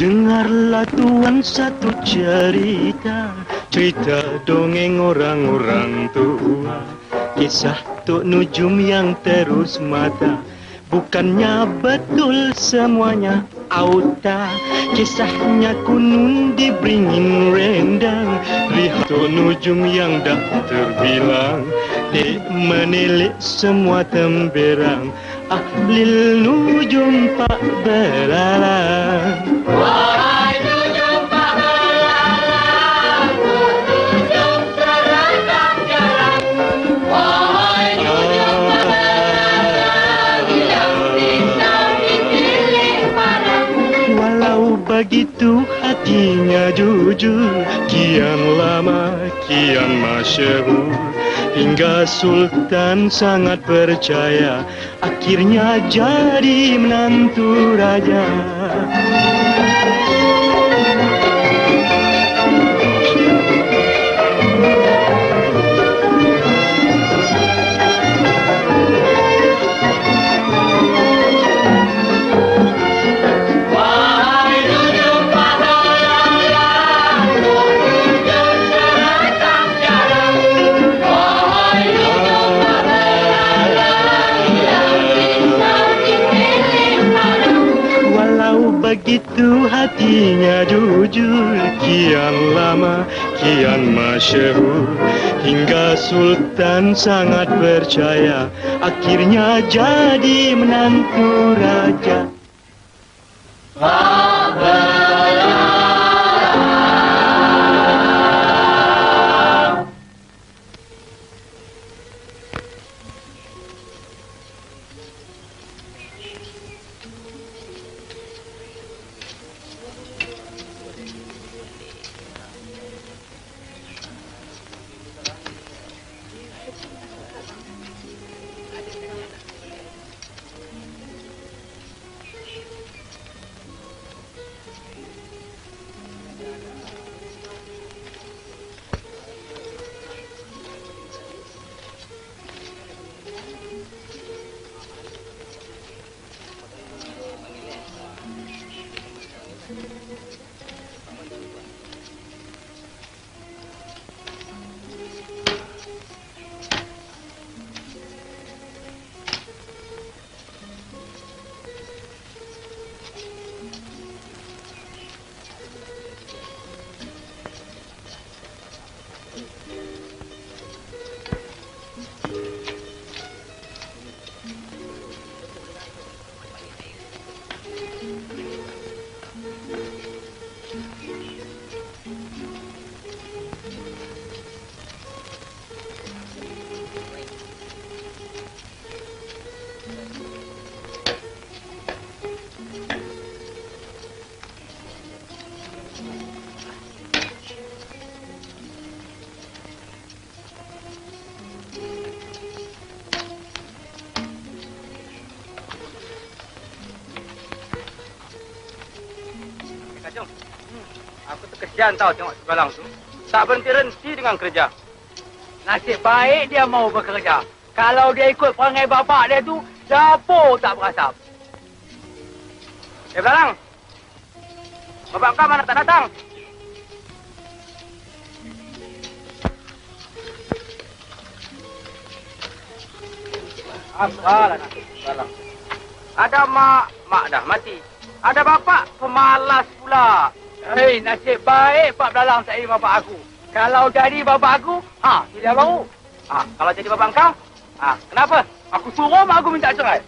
Dengarlah Tuan satu cerita, cerita dongeng orang-orang tua. Kisah Tok Nujum yang terus mata, bukannya betul semuanya auta. Kisahnya kunun dibringin rendang, lihat Tok Nujum yang dah terbilang. Dek menilik semua temberang, Ahlil Nujum pak belalang. Wahai nujum pak belalang, nujum seragam jarang. Wahai nujum pak belalang, yang bisa dipilih parang. Walau begitu hatinya jujur, kian lama kian masyhur, hingga Sultan sangat percaya, akhirnya jadi menantu raja. Begitu hatinya jujur, kian lama kian masyhur, hingga Sultan sangat percaya, akhirnya jadi menantu raja. Aku terkesian tahu tengok sebelang tu. Tak berhenti-henti dengan kerja. Nasib baik dia mau bekerja. Kalau dia ikut perangai bapak dia tu, dapur tak berasap. Belang, bapak kau mana tak datang? Apalah nak Belang. Ada mak dah mati. Ada bapak pemalas pula. Hei, nasib baik Pak Belalang tak jadi bapak aku. Kalau jadi bapak aku, tidak baru. Kalau jadi bapak kau, kenapa? Aku suruh mak aku minta cerai.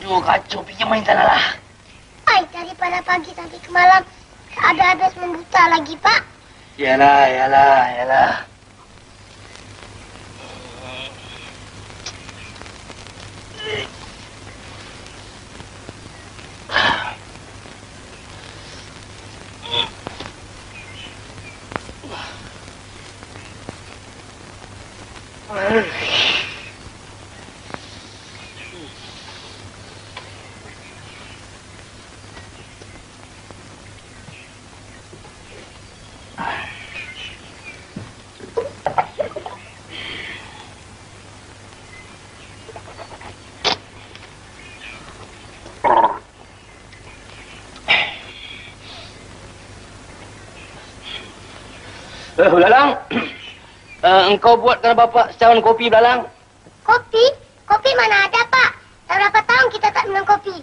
Aduh, kacau. Pergi main sana lah. Ay, daripada pagi sampai ke malam, ada habis membuta lagi, Pak. Yalah. Belalang, engkau buatkan bapak secawan kopi, Belalang. Kopi? Kopi mana ada, Pak? Dah berapa tahun kita tak minum kopi?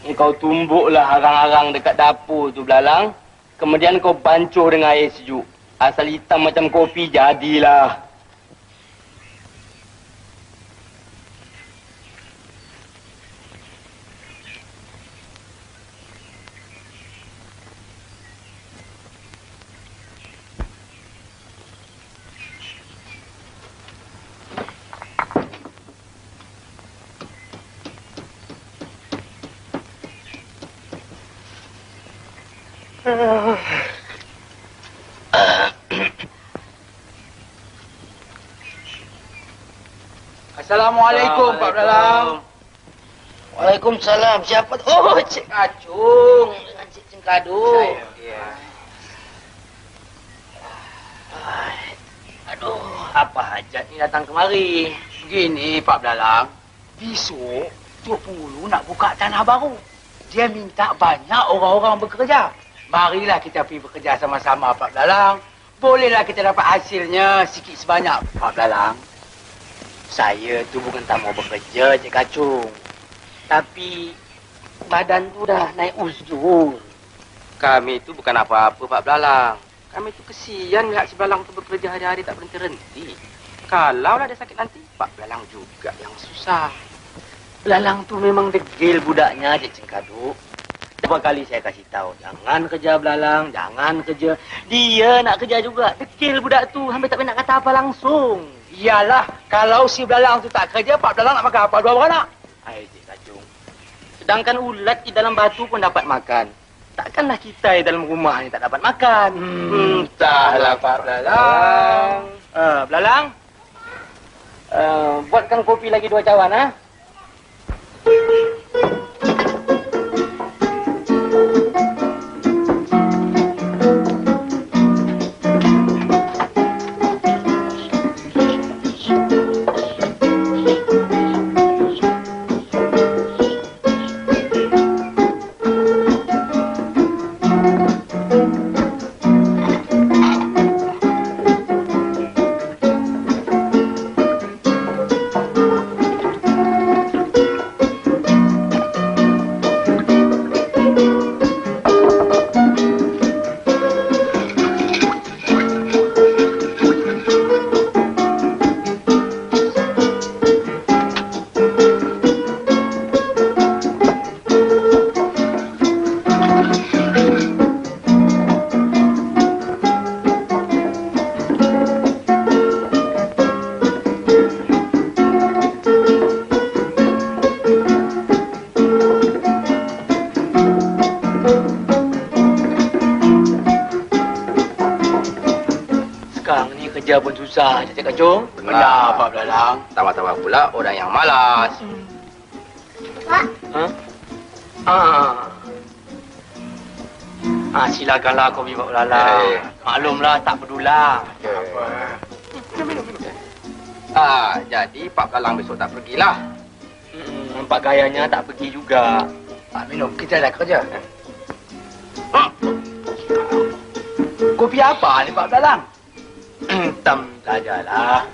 Engkau tumbuklah arang-arang dekat dapur tu, Belalang. Kemudian kau bancuh dengan air sejuk. Asal hitam macam kopi, jadilah. Assalamualaikum, Pak Belalang. Waalaikumsalam. Siapa? Oh, Cik Kacung dengan Cik Cengkaduk. Aduh, apa hajat ni datang kemari? Begini, Pak Belalang. Besok, Tok Pulu nak buka tanah baru. Dia minta banyak orang-orang bekerja. Marilah kita pergi bekerja sama-sama, Pak Belalang. Bolehlah kita dapat hasilnya sikit sebanyak, Pak Belalang. Saya tu bukan tak mau bekerja, Cik Kacung. Tapi badan tu dah naik uzur. Kami itu bukan apa-apa, Pak Belalang. Kami itu kesian lihat si Belalang tu bekerja hari-hari tak berhenti-henti. Kalaulah dia sakit nanti, Pak Belalang juga yang susah. Belalang tu memang degil budaknya, Cik Cengkaduk. Berapa kali saya kasih tahu, jangan kerja Belalang, jangan kerja. Dia nak kerja juga. Degil budak tu, hampir tak nak kata apa langsung. Iyalah, kalau si Belalang tu tak kerja, Pak Belalang nak makan apa? Dua beranak. Hai, Cik Kacung. Sedangkan ulat di dalam batu pun dapat makan. Takkanlah kita di dalam rumah ni tak dapat makan. Entahlah, Pak Belalang. Belalang, buatkan kopi lagi 2 cawan, ha? Kerja pun susah, Cik Kacung. Benar, Pak Belalang. Tambah-tambah pula orang yang malas. Pak, Silakanlah kopi Pak Belalang. Maklumlah, tak pedulah. Jadi Pak Belalang besok tak pergilah. Nampak gayanya tak pergi juga. Pak minum, kita dah kerja. Kopi apa ni, Pak Belalang? Hitam sajalah.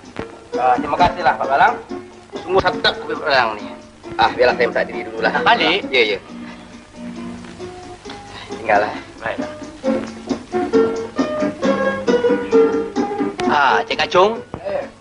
Terima kasihlah, Pak Belalang. Sungguh sedap kopi Pak Belalang ni. Biarlah saya minta diri dululah. Balik? Ya. Tinggallah. Baiklah. Cik Kacung.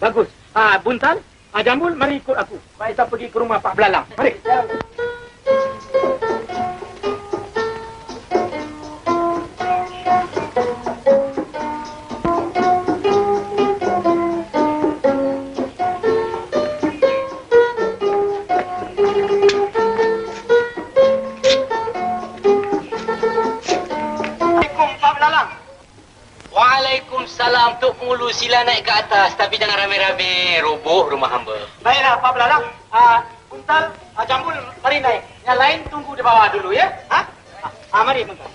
Bagus. Buntal, Jambul, mari ikut aku. Kita pergi ke rumah Pak Belalang. Mari. Waalaikumsalam, Tok Mulu. Sila naik ke atas, tapi jangan rame-rame. Roboh rumah hamba. Baiklah, Pak Belalang. Buntal, Jambul, mari naik. Yang lain tunggu di bawah dulu, ya? Mari, Buntal.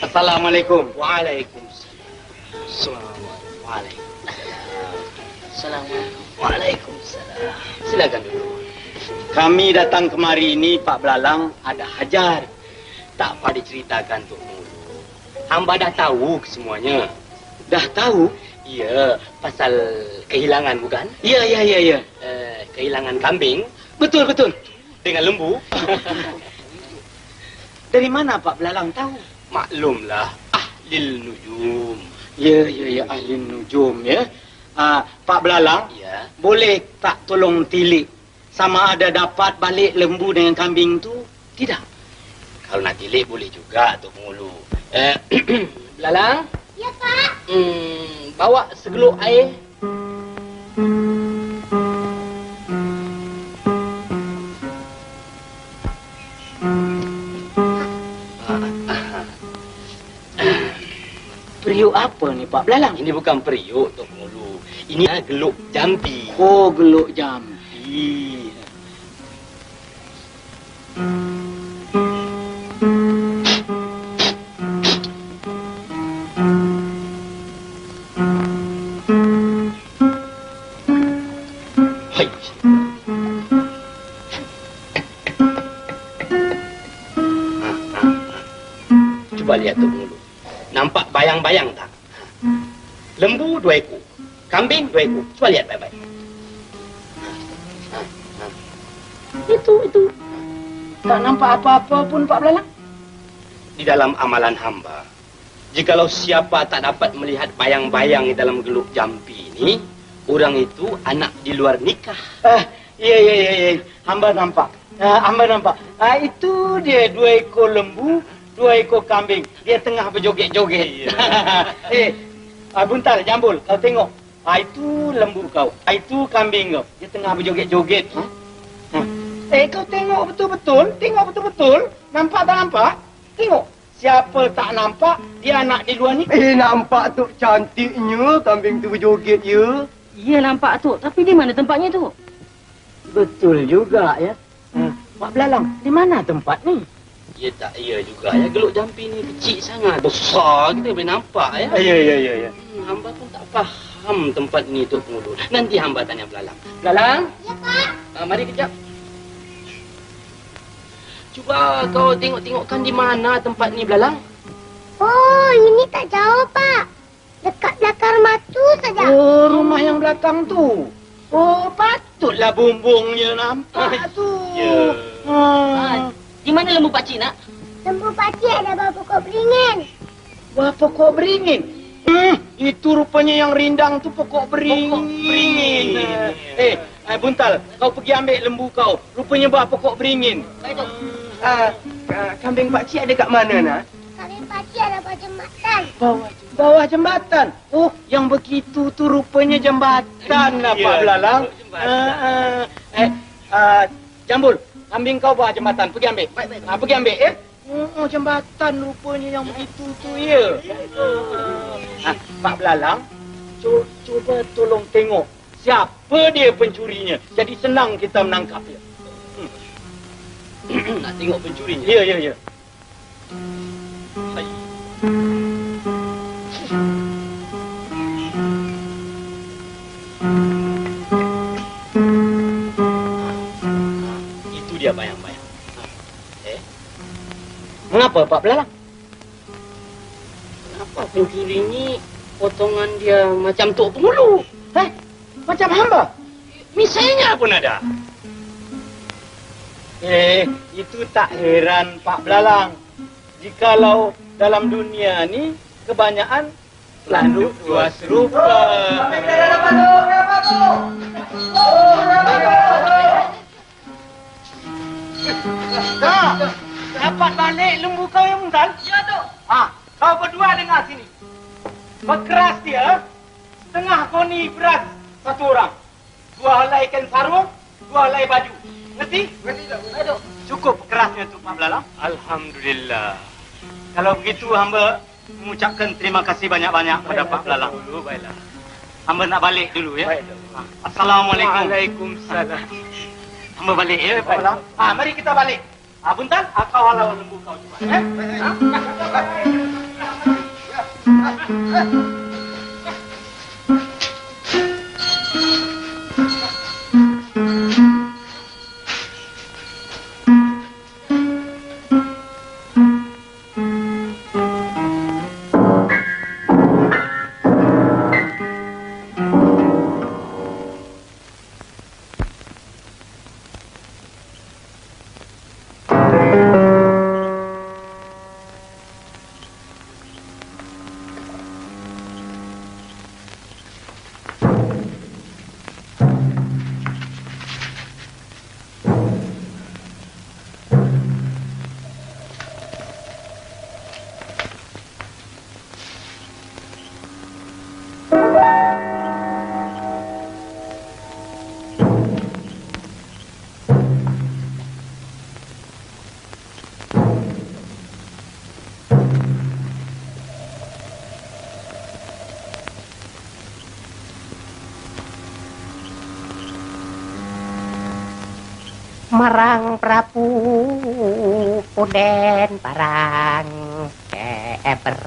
Assalamualaikum. Waalaikumsalam. Waalaikumsalam. Silakan dulu. Kami datang kemari ini, Pak Belalang, ada hajar. Tak apa diceritakan, Tok Mulu. Hamba dah tahu semuanya. Dah tahu? Ya, pasal kehilangan bukan? Ya. Kehilangan kambing Betul. dengan lembu. Dari mana Pak Belalang tahu? Maklumlah, ahli nujum. Ya, ahli nujum, ya. Pak Belalang, Ya. boleh tak tolong tilik sama ada dapat balik lembu dengan kambing tu? Tidak. Kalau nak tilik boleh juga, Tok Mulu. Belalang, Ya, Pak. bawa segeluk air. Periuk apa ni Pak Belalang? Ini bukan periuk, Tok Mulu. Ini geluk jampi. Oh, geluk jampi. Hai. Cuba lihat, Tok Mulu. Nampak bayang-bayang tak? Lembu 2 ekor. Kambing 2 ekor. Cuba lihat baik-baik. Itu. Tak nampak apa-apa pun Pak Belalang. Di dalam amalan hamba, jikalau siapa tak dapat melihat bayang-bayang di dalam geluk jampi ini, orang itu anak di luar nikah. Ya. Hamba nampak. Itu dia 2 ekor lembu, 2 ekor kambing. Dia tengah berjoget-joget. Buntal, Jambul, kau tengok. Itu lembu kau. Itu kambing kau. Dia tengah berjoget-joget. Kau tengok betul-betul. Tengok betul-betul. Nampak tak nampak? Tengok. Siapa tak nampak, dia anak di luar ni. Nampak tu cantiknya kambing tu berjoget, ya. Ya, nampak tu. Tapi di mana tempatnya tu? Betul juga, ya. Pak Belalang, di mana tempat ni? Ya tak, ya juga ya. Geluk jampi ni kecil sangat. Besar kita boleh nampak ya. Ya. Hamba pun tak faham tempat ni, Tok Mulu. Nanti hamba tanya Belalang. Belalang? Ya, Pak. Mari kejap. Cuba kau tengok-tengokkan di mana tempat ni, Belalang. Oh, ini tak jauh, Pak. Dekat belakang rumah tu saja. Oh, rumah yang belakang tu. Oh, patutlah bumbungnya nampak tu. Ya. Di mana lembu pakcik nak? Lembu pakcik ada bawah pokok beringin. Wah, pokok beringin. Itu rupanya yang rindang tu pokok beringin. Buntal, kau pergi ambil lembu kau. Rupanya bawah pokok beringin. Baik, Tok. Kambing pakcik ada kat mana, nak? Kambing pakcik ada bawah jembatan. Bawah jembatan. Oh, yang begitu tu rupanya jembatan lah, Pak Belalang. Jambul, kambing kau bawah jembatan. Pergi ambil. Pergi ambil, ya. Oh, jembatan rupanya yang begitu tu, ya. Pak Belalang, cuba tolong tengok siapa dia pencurinya. Jadi senang kita menangkap dia. Nak tengok pencurinya? Ya. Hai. Itu dia bayang-bayang. Mengapa, Pak Belalang? Kenapa pencuri ni potongan dia macam Tok Pengulu? Macam hamba? Misalnya pun ada. Itu tak heran, Pak Belalang. Jikalau dalam dunia ni kebanyakan Landuk dua serupa. Dapat balik lembu kau yang Muntal? Ya, Tok. Kau berdua dengar sini. Berkeras dia, tengah koni beras satu orang. 2 helai ikan sarung, 2 helai baju. Ngerti? Ngerti, Tok. Cukup kerasnya tu, Pak Belalang. Alhamdulillah. Kalau begitu, hamba mengucapkan terima kasih banyak-banyak pada Pak Belalang. Baiklah. Hamba nak balik dulu ya. Baik. Assalamualaikum. Waalaikumsalam. Hamba balik ya, Pak Belalang. Mari kita balik. Buntal, kau halau lembu kau juga. Marang Prabu Punden parang keper.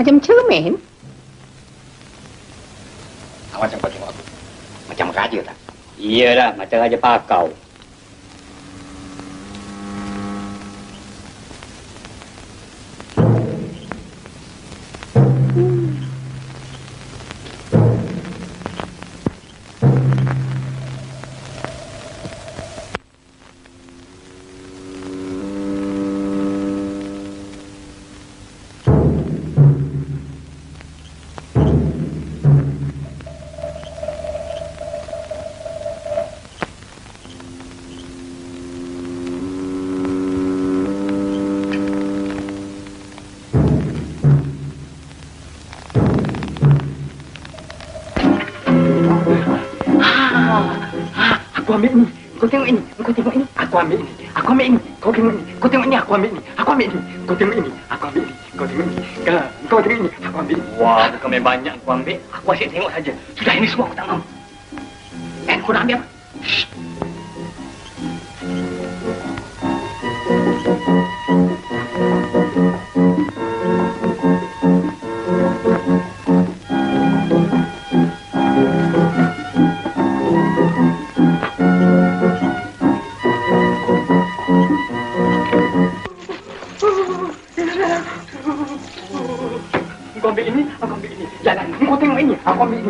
Macam cermin. Macam kau tengok aku. Macam raja tak? Iyalah, macam raja pakau. Aku ambil ni. Kau tengok ini. Kau tengok ini. Aku ambil ini. Aku ambil ini. Kau tengok ini. Kau tengok ini. Aku ambil ini. Aku ambil ini. Kau tengok ini. Aku ambil ini. Kau tengok ini. Kau tengok ini. Aku ambil ini. Wah, bukan main banyak aku ambil. Aku asyik tengok saja. Sudah, ini semua aku tak mahu. Kau nak ambil apa? Shh.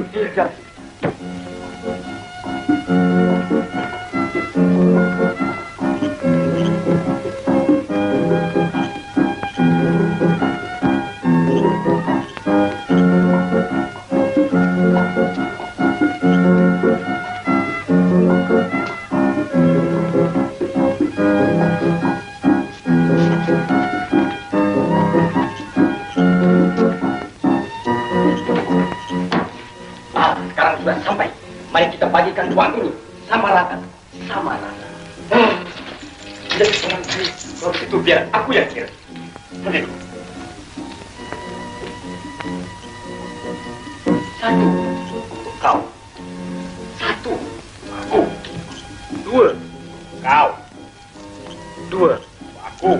Zulhijjah. Sekarang sudah sampai. Mari kita bagikan uang ini sama rata. Sama rata. Jadi teman kali, kalau itu biar aku yang kira. Boleh. Satu, kau. Satu, aku. Dua, kau. Dua, aku.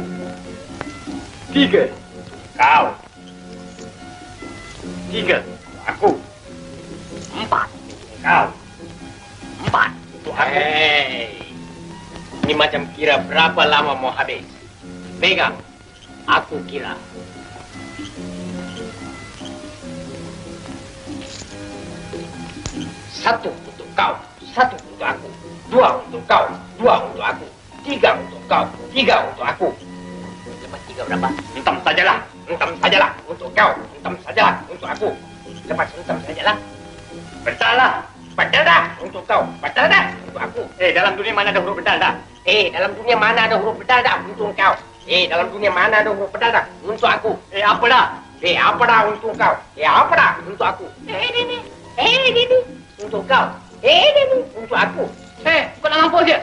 Tiga, kau. Tiga, aku. Empat, kau. Empat, untuk aku. Ini macam kira berapa lama mau habis. Pegang, aku kira. Satu untuk kau, satu untuk aku. Dua untuk kau, dua untuk aku. Tiga untuk kau, tiga untuk aku. Lepas tiga berapa? Entam sajalah, entam sajalah untuk kau, entam sajalah untuk aku. Lepas entam sajalah. Betul lah, betul dah untuk kau, betul dah untuk aku. Dalam dunia mana ada huruf betul dah? Dalam dunia mana ada huruf betul dah untuk kau? Dalam dunia mana ada huruf betul dah untuk aku? Apa dah? Apa dah untuk kau? Apa dah untuk aku? Ini untuk kau. Ini untuk aku. Kau nak mampus je?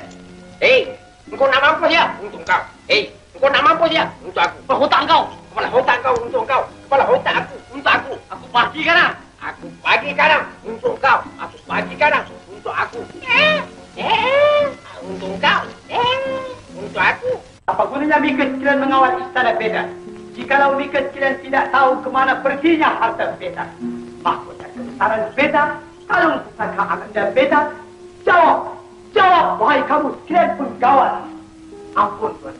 Kau nak mampus je untuk kau. Kau nak mampus je untuk aku. Kepala otak kau. Kepala otak kau untuk kau. Kepala otak aku untuk aku. Aku pagi sekarang. Aku pagi sekarang untuk kau. Aku pagi sekarang untuk aku. Untuk kau. Untuk aku. Apa gunanya Mika sekalian mengawal istana Beda? Jikalau Mika sekalian tidak tahu kemana perginya harta Beda. Mahkota kebesaran Beda, kalung pusaka Ananda Beda. Jawab! Jawab, wahai kamu sekalian penggawal. Ampun, Tuan.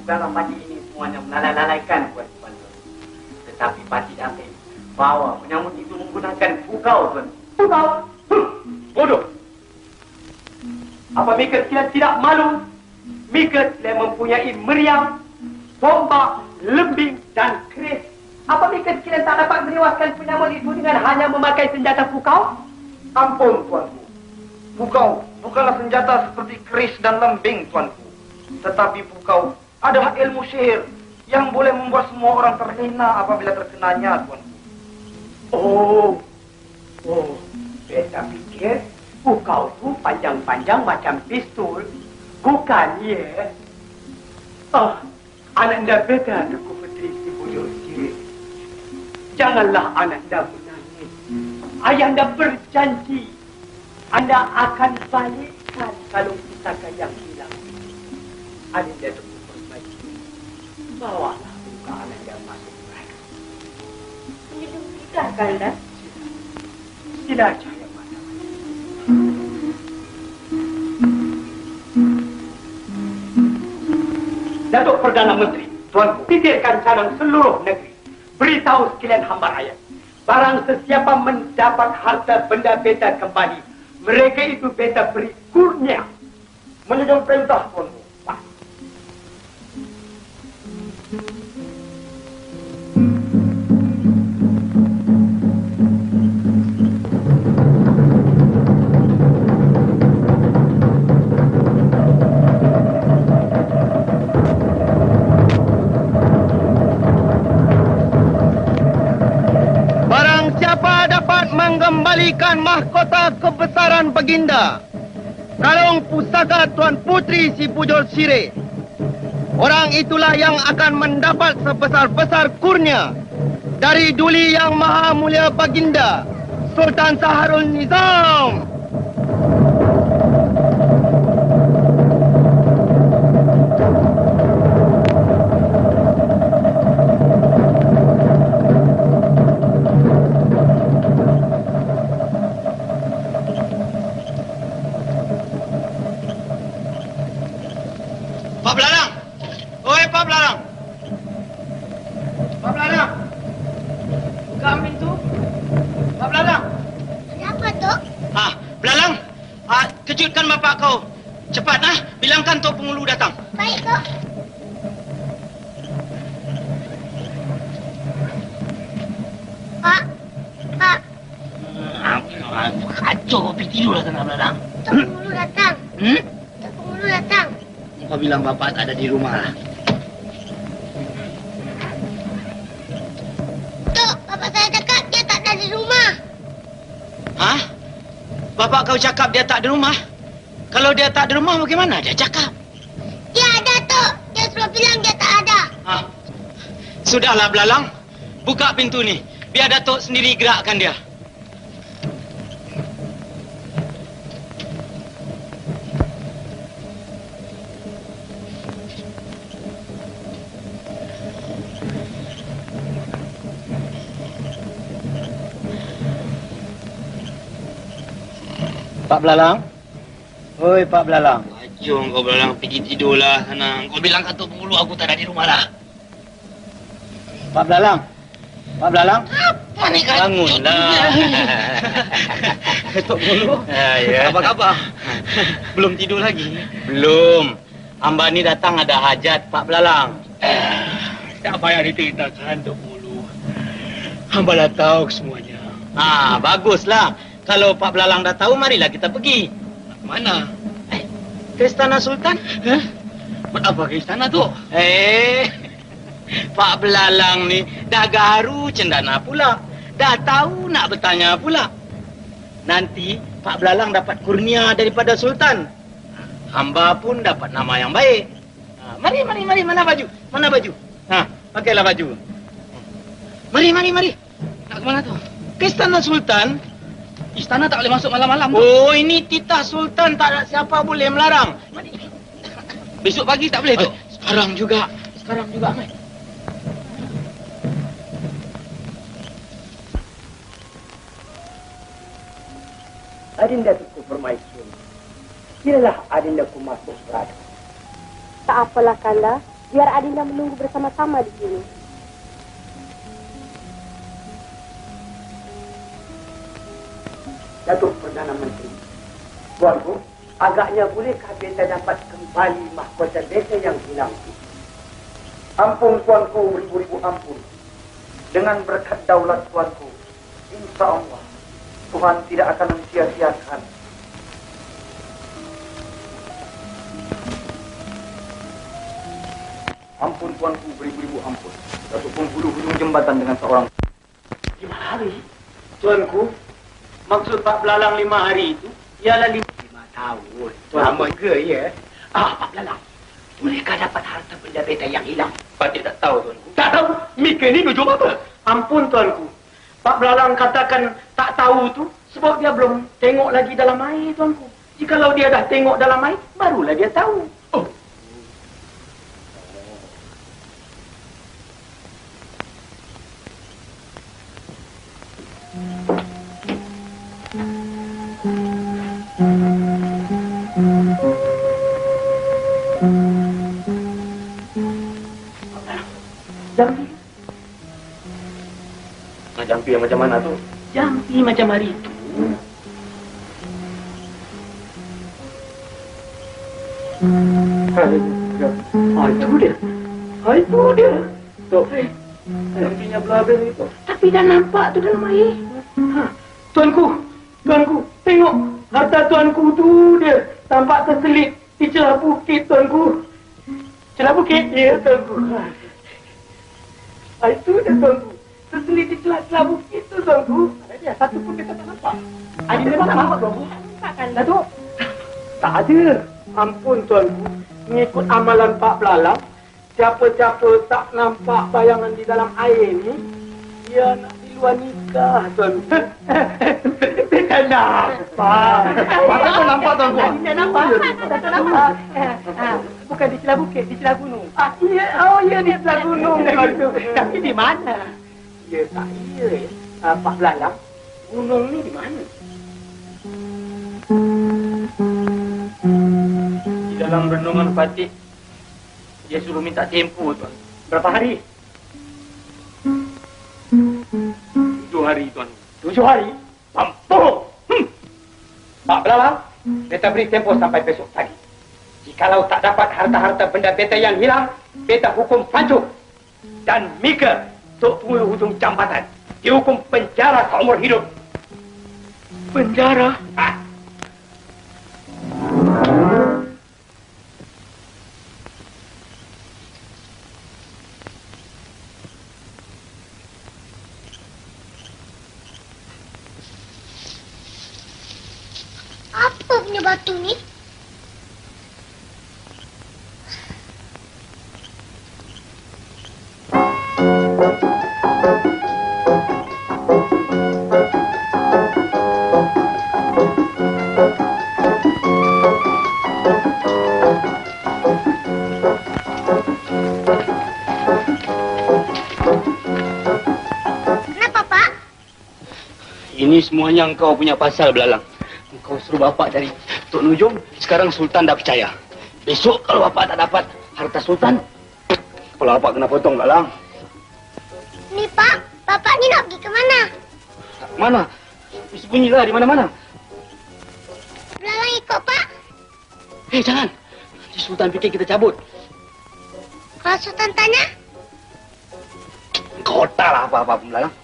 Dalam pagi ini semuanya melalaikan Tuan. Tetapi pagi David bahwa penyambut itu menggunakan pukau, Tuan. Pukau? Bodoh! Apa Mika sekalian tidak malu? Mika sekalian mempunyai meriam, tombak, lembing dan keris. Apa Mika sekalian tak dapat menewaskan penyambut itu dengan hanya memakai senjata pukau? Ampun, Tuanku. Pukau bukanlah senjata seperti keris dan lembing, Tuanku. Tetapi pukau adalah ilmu sihir yang boleh membuat semua orang terlena apabila terkenanya, Tuanku. Oh, Beta pikir pukau tu panjang-panjang macam pistol. Bukan, ya? Ananda Beta Tuku Putri si Bujur Sirih. Janganlah Ananda menangis. Ayahanda berjanji Anda akan balikkan kalung pusaka yang hilang. Ananda Tuku perbaiki. Bawalah muka Ananda masuk mereka. Hidup kita, Kanda. Sila cahaya mata. Datuk Perdana Menteri, Tuanku, pikirkan cadang seluruh negeri. Beritahu sekalian hamba rakyat. Barang sesiapa mendapat harta benda Beta kembali, mereka itu Beta beri kurnia. Menjunjung perintah, Tuanku. Mengembalikan mahkota kebesaran Baginda, kalung pusaka Tuan Putri si Bujur Sirih. Orang itulah yang akan mendapat sebesar-besar kurnia dari Duli Yang Maha Mulia Baginda Sultan Saharul Nizam. Pak Belarang! Oi, Pak Belarang! Pak Belarang! Buka pintu! Pak Belarang! kejutkan bapak kau. Cepat, bilangkan Tok Pengulu datang. Baik, Kok. Pak. Pak. Kacau kau pergi tidur lah tengah belakang. Tok Pengulu datang. Tok Pengulu datang. Kau bilang bapak tak ada di rumah lah. Tok, bapak saya cakap dia tak ada di rumah. Hah? Bapak kau cakap dia tak ada rumah? Kalau dia tak ada rumah, bagaimana dia cakap? Dia ada, Tok. Dia suruh bilang dia tak ada. Sudahlah, Belalang. Buka pintu ni. Biar Datuk sendiri gerakkan dia. Pak Belalang. Oi, Pak Belalang. Jom kau Belalang pergi tidurlah sana. Kau bilang kat Tok Pengulu aku tak ada di rumah lah. Pak Belalang. Pak Belalang. Apa ni kan? Bangunlah. Tok Pengulu. Ya. Apa khabar? Belum tidur lagi. Belum. Hamba ni datang ada hajat Pak Belalang. Tak payah diceritakan, Tok Pengulu. Hamba dah tahu semuanya. Baguslah. Kalau Pak Belalang dah tahu, marilah kita pergi. Mana? Ke Istana Sultan. Buat apa ke istana tu? Pak Belalang ni dah garu cendana pula. Dah tahu nak bertanya pula. Nanti Pak Belalang dapat kurnia daripada Sultan. Hamba pun dapat nama yang baik. Mari. Mana baju? Mana baju? Pakailah baju. Mari. Nak ke mana tu? Ke Istana Sultan. Istana tak boleh masuk malam-malam tu. Oh, ini titah Sultan. Tak ada siapa boleh melarang. Mari. Besok pagi tak boleh tu? Sekarang juga, Mai. Adinda Tuku Permaisuri. Kiralah Adindaku masuk berada. Tak apalah, Kanda. Biar Adinda menunggu bersama-sama di sini. Datuk Perdana Menteri. Tuanku, agaknya bolehkah beta dapat kembali mahkota beta yang hilang itu? Ampun tuanku, beribu-ribu ampun. Dengan berkat daulat tuanku, insya Allah Tuhan tidak akan mensia-siakan. Ampun tuanku, beribu-ribu ampun. Datuk Penghulu hujung jembatan dengan seorang. 5 hari? Tuanku, maksud Pak Belalang 5 hari itu ialah 5 tahun. Lama ke, ya? Pak Belalang, bolehkah dapat harta benda beta yang hilang? Patut tak tahu, tuanku. Tak tahu? Mika ni tujuh apa? Ampun, tuanku. Pak Belalang katakan tak tahu tu sebab dia belum tengok lagi dalam air, tuanku. Jikalau dia dah tengok dalam air, barulah dia tahu. Jampi. Jampi yang macam mana tu? Jampi macam hari itu. Itu dia. Tok. Jampinya belabel itu. Tapi dah nampak tu dalam air. Tuanku, tengok. Harta tuanku tu dia tampak terselit di celah bukit, tuanku. Celah bukit? Ya, tuanku. Itu dia, tuanku. Terselit di celah bukit tu, tuanku. Ada satu pun kita tak nampak. Adinda tak nampak, tuanku. Takkan, Datuk? Tak ada. Ampun, tuanku. Mengikut amalan Pak Belalang, siapa-siapa tak nampak bayangan di dalam air ni, dia nak di luar nikah, tuanku. Tidak nampak. Mata kau nampak, tuanku? Adinda nampak. Tak nampak. Bukan di celah bukit, di celah gunung. Ya, di celah gunung. Tapi di mana? Ya, tak iya. Pak Belalang, gunung ni di mana? Di dalam renungan Fatih, dia suruh minta tempoh, tuan. Berapa hari? 7 hari, tuan. 7 hari? Tampuk! Pak Belalang, Beta beri tempo sampai besok pagi. Jikalau tak dapat harta-harta benda beta yang hilang, beta hukum pancung. Dan Mika, tok pengulu hujung jambatan, dihukum penjara seumur hidup. Penjara? Apa punya batu ni? Kenapa, Pak? Ini semuanya engkau punya pasal, Belalang. Engkau suruh bapak cari Tok Nujum, sekarang Sultan dah percaya. Besok kalau bapak tak dapat harta Sultan, kepala bapak kena potong, Belalang. Ni, Pak. Bapak ni nak pergi ke mana? Mana? Sembunyilah di mana-mana. Belalang ikut, Pak. Jangan. Si Sultan fikir kita cabut. Kalau Sultan tanya, Kau tak lah apa-apa pun, Belalang.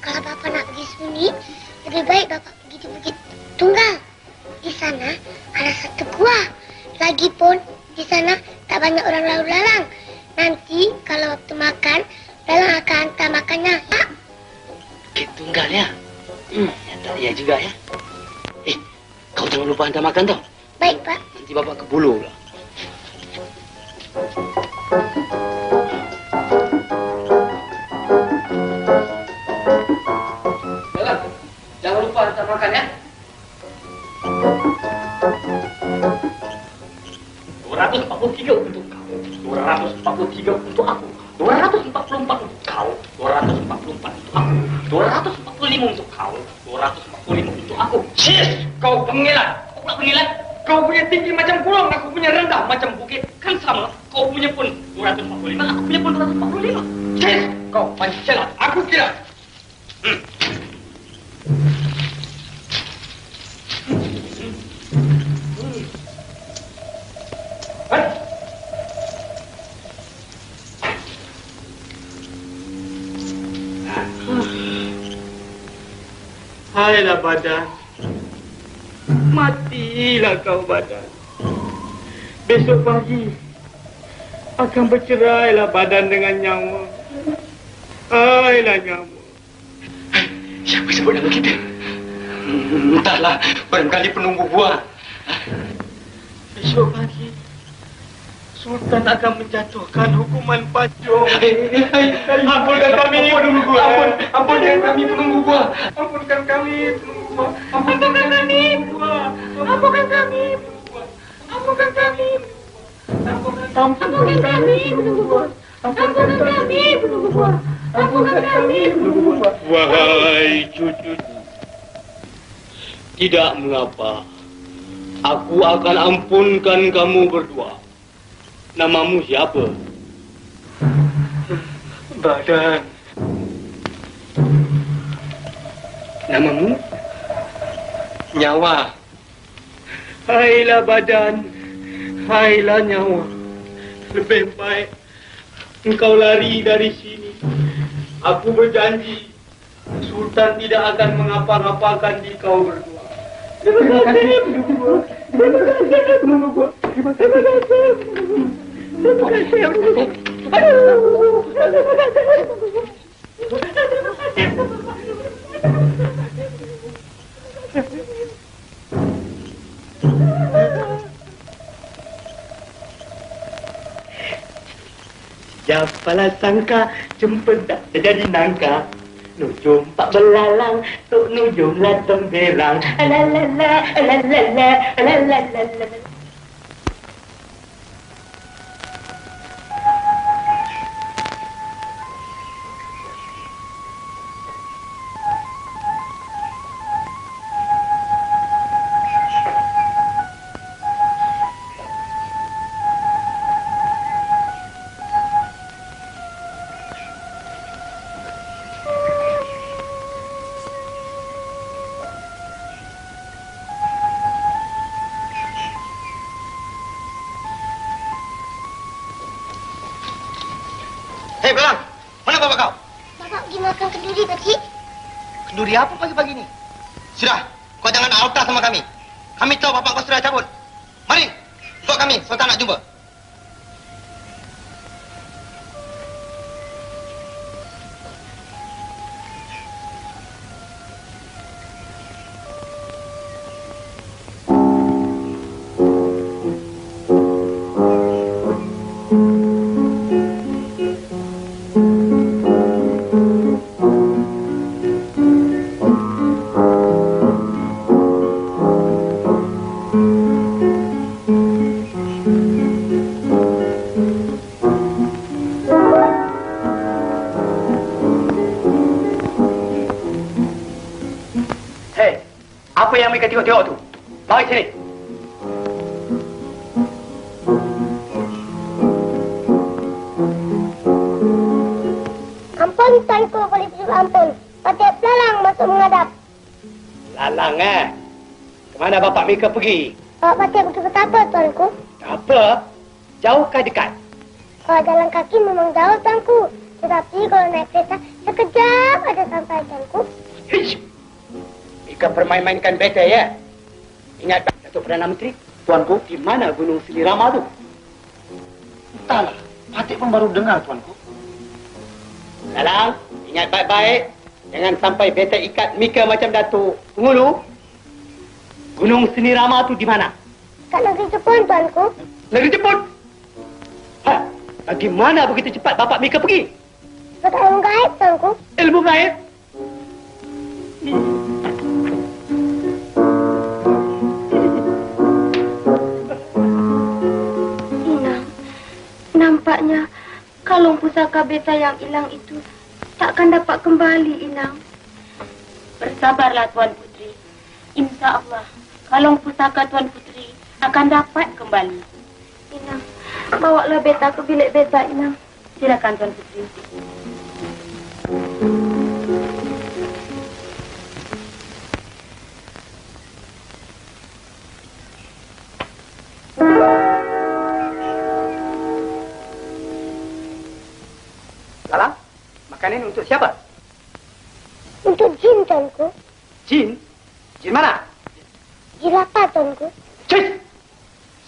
kalau Bapak nak pergi sembunyi, lebih baik Bapak pergi di Bukit Tunggal. Di sana ada satu gua. Lagipun di sana tak banyak orang lalu lalang. Nanti kalau waktu makan, Belalang akan hantar makannya. Ya? Bukit Tunggal ya? Ya tak ya juga ya. Kau jangan lupa hantar makan tau. Baik, Pak. Nanti bapak ke bulu pula. Jangan lupa hantar makan ya. 243 untuk kau. 243 untuk aku. 244 untuk kau. 244 untuk aku. 245 untuk kau. 245 untuk aku. Cis! Kau pengilat. Kau pula pengilat. Kau punya tinggi macam gunung, aku punya rendah macam bukit. Kan sama. Kau punya pun 245, aku punya pun 245. Cis! Kau pancalah. Aku kira. Hailah badan. Matilah kau badan. Besok pagi akan bercerailah badan dengan nyawa. Hailah nyawa. Siapa sebut nama kita? Entahlah, barangkali penunggu buah. Besok pagi Sultan akan menjatuhkan hukuman pancung. Ampunkan kami, penunggu buah. Ampunkan kami, penunggu buah. Ampunkan kami, penunggu buah. Ampunkan kami, buah. Ampunkan kami, buah. Ampunkan kami, ampunkan kami, penunggu buah. Ampunkan kami, penunggu buah. Ampunkan kami, penunggu buah. Wahai cucuku, tidak mengapa. Aku akan ampunkan kamu berdua. Namamu siapa? Badan. Namamu? Nyawa. Hailah badan. Hailah nyawa. Lebih baik engkau lari dari sini. Aku berjanji Sultan tidak akan mengapa-ngapakan di kau berdua. Terima kasih, penunggu. Terima kasih, penunggu. Terima kasih. Terima kasih. Aduh. Siapalah sangka cempedak jadi nangka. Nujum pak belalang, tuk nujum lah temberang. Alalala, alalala, alalala. Belalang, mana bapak kau? Bapak pergi makan kenduri, Pakcik. Kenduri apa pagi-pagi ni? Sudah, kau jangan alta sama kami. Kami tahu bapak kau sudah cabut. Mari, ikut kami, Sultan nak jumpa. Apa yang mereka tengok-tengok tu? Bawa sini. Ampun, Tuanku, boleh tujuh ampun. Patih Belalang masuk menghadap. Lalang Kemana bapak mereka pergi? Bapak Patih pergi betapa, Tuanku? Apa? Jauh ke dekat? Kalau jalan kaki memang jauh, Tuanku. Tetapi kalau naik kereta, sekejap ada sampai, Tuanku. Hish! Mereka permain-mainkan beta, ya? Ingat, Datuk Perdana Menteri, Tuanku, di mana Gunung Selirama tu? Entahlah, Patih pun baru dengar, Tuanku. Lalang, ingat baik-baik. Jangan sampai beta ikat Mika macam Datuk Ngulu. Gunung Selirama tu di mana? Kat negeri Jepun, Tuanku. Negeri Jepun? Bagaimana begitu cepat bapak Mika pergi? Betul ilmu gaib, Tuanku. Ilmu gaib? Nampaknya kalung pusaka beta yang hilang itu takkan dapat kembali, Inang. Bersabarlah, Tuan Putri. Insya Allah, kalung pusaka Tuan Putri akan dapat kembali. Inang, bawalah beta ke bilik beta, Inang. Silakan, Tuan Putri. Lalang, makanan ini untuk siapa? Untuk jin, Tuanku. Jin? Jin mana? Jin lapar, Tuanku. Cik!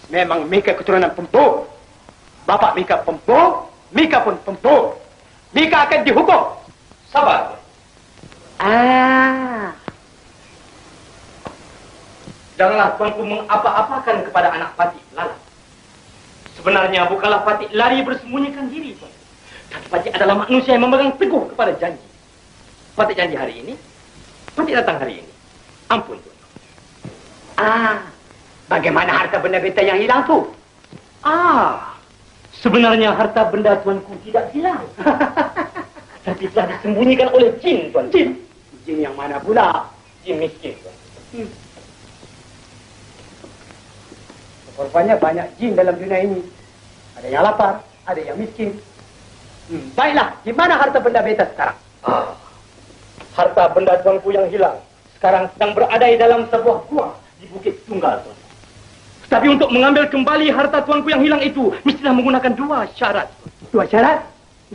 Memang Mika keturunan pempuk. Bapak Mika pempuk, Mika pun pempuk. Mika akan dihukum. Sabar. Janganlah tuanku mengapa-apakan kepada anak Patih Lalang. Sebenarnya bukanlah Patih lari bersembunyikan diri, Tuan. Tapi Patih adalah manusia yang memegang teguh kepada janji. Patih janji hari ini, Patih datang hari ini. Ampun, Tuan. Bagaimana harta benda beta yang hilang tu? Sebenarnya harta benda tuanku tidak hilang. Tapi telah disembunyikan oleh jin, Tuan. Jin? Jin yang mana pula? Jin miskin, Tuan. Rupanya banyak jin dalam dunia ini. Ada yang lapar, ada yang miskin. Baiklah, di mana harta benda beta sekarang? Harta benda tuanku yang hilang sekarang sedang berada dalam sebuah gua di Bukit Tunggal, Tuan. Tapi untuk mengambil kembali harta tuanku yang hilang itu, mestilah menggunakan dua syarat. Dua syarat?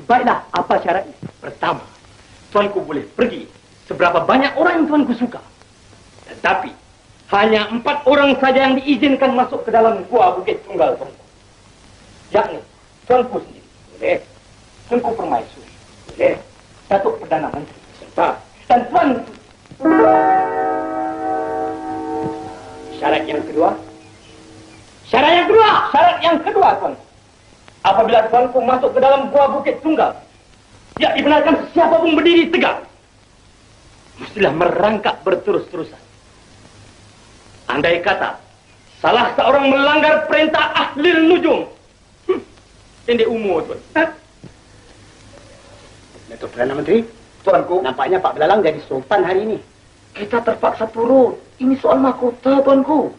Baiklah, apa syaratnya? Pertama, tuanku boleh pergi seberapa banyak orang yang tuanku suka. Tetapi, hanya 4 orang saja yang diizinkan masuk ke dalam gua Bukit Tunggal, tuanku. Yakni, tuanku sendiri. Boleh. Tuanku Permaisuri. Boleh. Datuk Perdana Menteri. Serta. Dan tuanku. Syarat yang kedua. Syarat yang kedua, Tuan. Apabila tuanku masuk ke dalam gua Bukit Tunggal, tidak dibenarkan siapa pun berdiri tegak. Mestilah merangkak berterus-terusan. Andai kata salah seorang melanggar perintah Ahlil Nujum, pendek umur, Tuan. Datuk Perdana Menteri, tuanku, nampaknya Pak Belalang jadi sultan hari ini. Kita terpaksa turun. Ini soal mahkota, tuanku.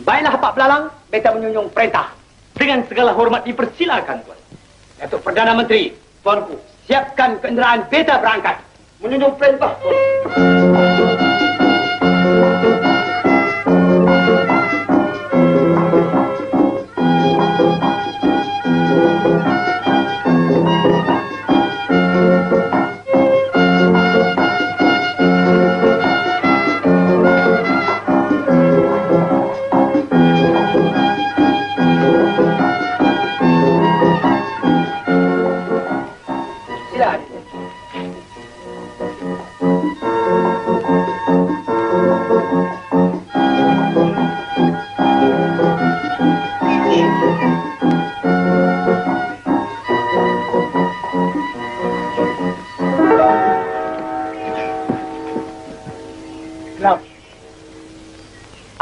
Baiklah, Pak Belalang, beta menyunjung perintah. Dengan segala hormat dipersilakan, Tuan. Datuk Perdana Menteri, tuanku, siapkan kenderaan beta berangkat. Menyunjung perintah, Tuan.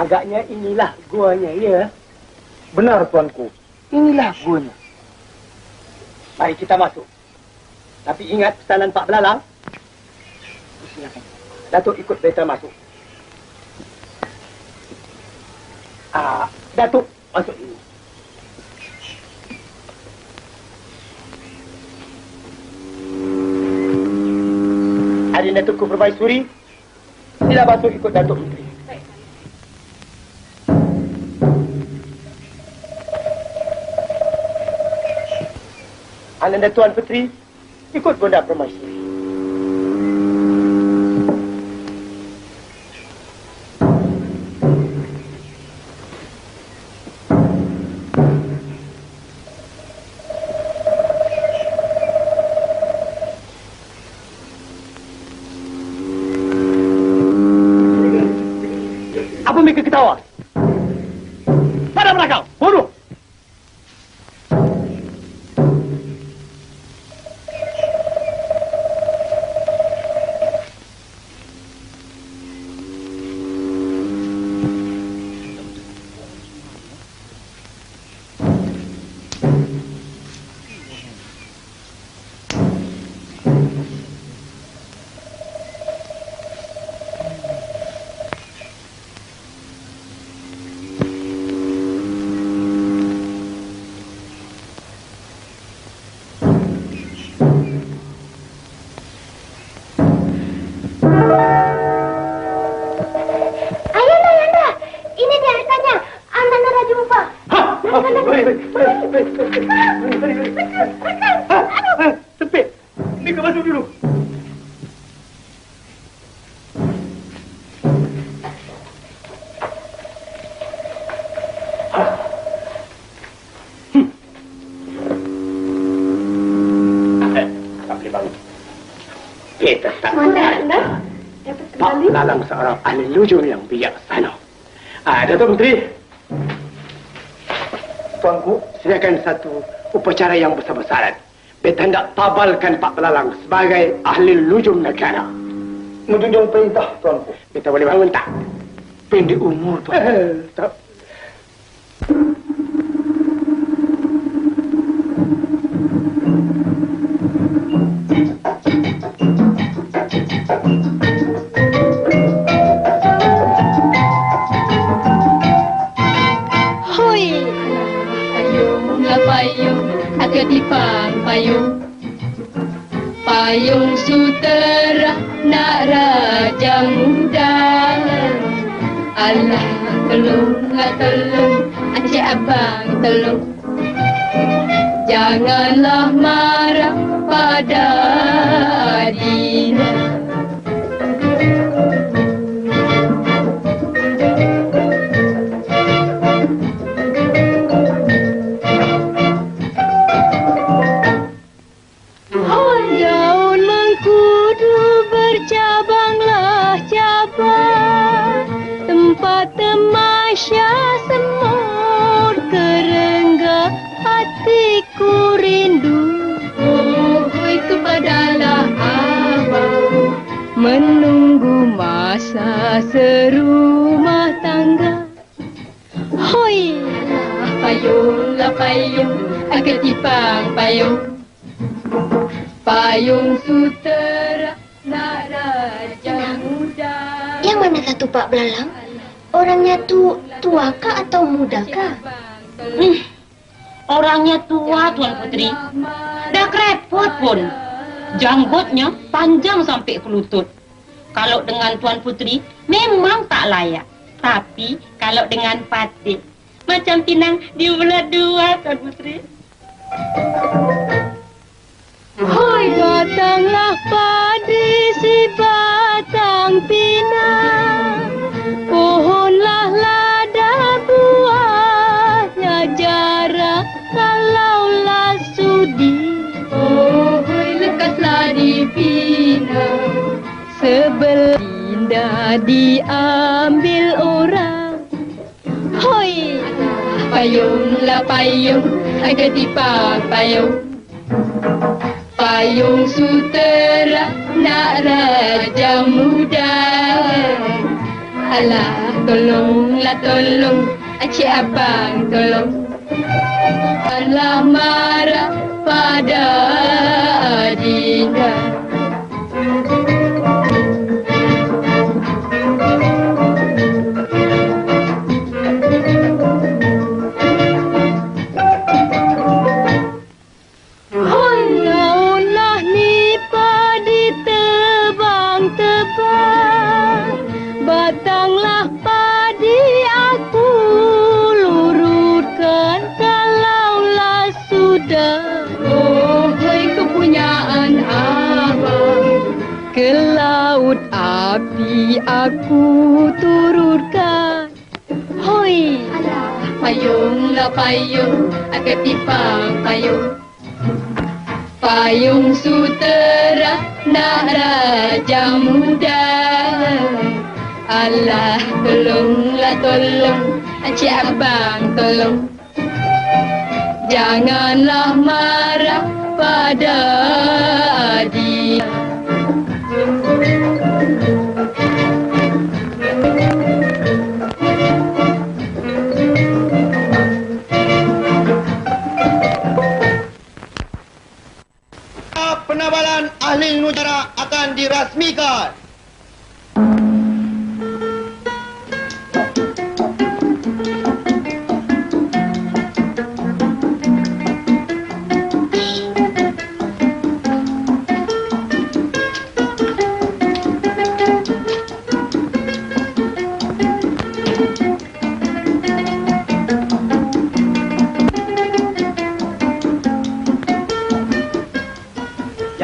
Agaknya inilah guanya, ya. Benar, tuanku. Inilah guanya. Mari kita masuk. Tapi ingat pesanan Pak Belalang. Silakan. Datuk ikut beta masuk. Datuk masuk ini. Hari Datukku Permaisuri, sila masuk ikut Datuk Putri. Ananda Tuan Putri, ikut Bunda Permaisuri. Apa mereka ketawa? Pada belakang, bunuh! Sepit, ini kau masuk dulu. Tak boleh bangun. Kita tak ada. Pak Belalang seorang ahli lujur yang bijaksana. Datuk Menteri. Tuanku, silakan satu upacara yang besar-besaran. Beta hendak tabalkan Pak Belalang sebagai ahli lujum negara. Menjunjung perintah, tuanku. Beta boleh bangun tak? Pendek umur, tuan. Tak. Payung sutera nak raja muda. Allah tolong, Encik Abang tolong. Janganlah marah pada Adina. Temasya semut kerengga hatiku rindu. Oi kepadalah abang menunggu masa serumah tangga. Hoi payung ketipang payung. Payung sutera nak raja muda. Yang mana satu Pak Belalang? Orangnya tuakah atau mudakah? Orangnya tua, Tuan Putri. Dah kerepot pun. Janggutnya panjang sampai ke lutut. Kalau dengan Tuan Putri, memang tak layak. Tapi kalau dengan Patih, macam pinang diulat dua, Tuan Putri. Hoi, datanglah padi si batang pinang. Pohonlah lada buahnya jarak kalaulah sudi. Hoi, lekaslah dibina. Sebelah indah diambil orang. Hoi, payunglah payung, ketipang payung. Payung sutera nak raja muda. Alah, tolonglah tolong, Cik Abang tolong. Janganlah marah pada Adinda. Ulah ni padi tebang-tebang, batanglah padi aku lurutkan kalaulah sudah. Oh, hai kepunyaan abang, ke laut api aku turutkan. Hoi, payunglah payung, ketipang payung. Payung sutera nak raja muda. Alah, tolonglah tolong, Cik Abang tolong. Janganlah marah pada dia. Penabalan ahli nujara akan dirasmikan.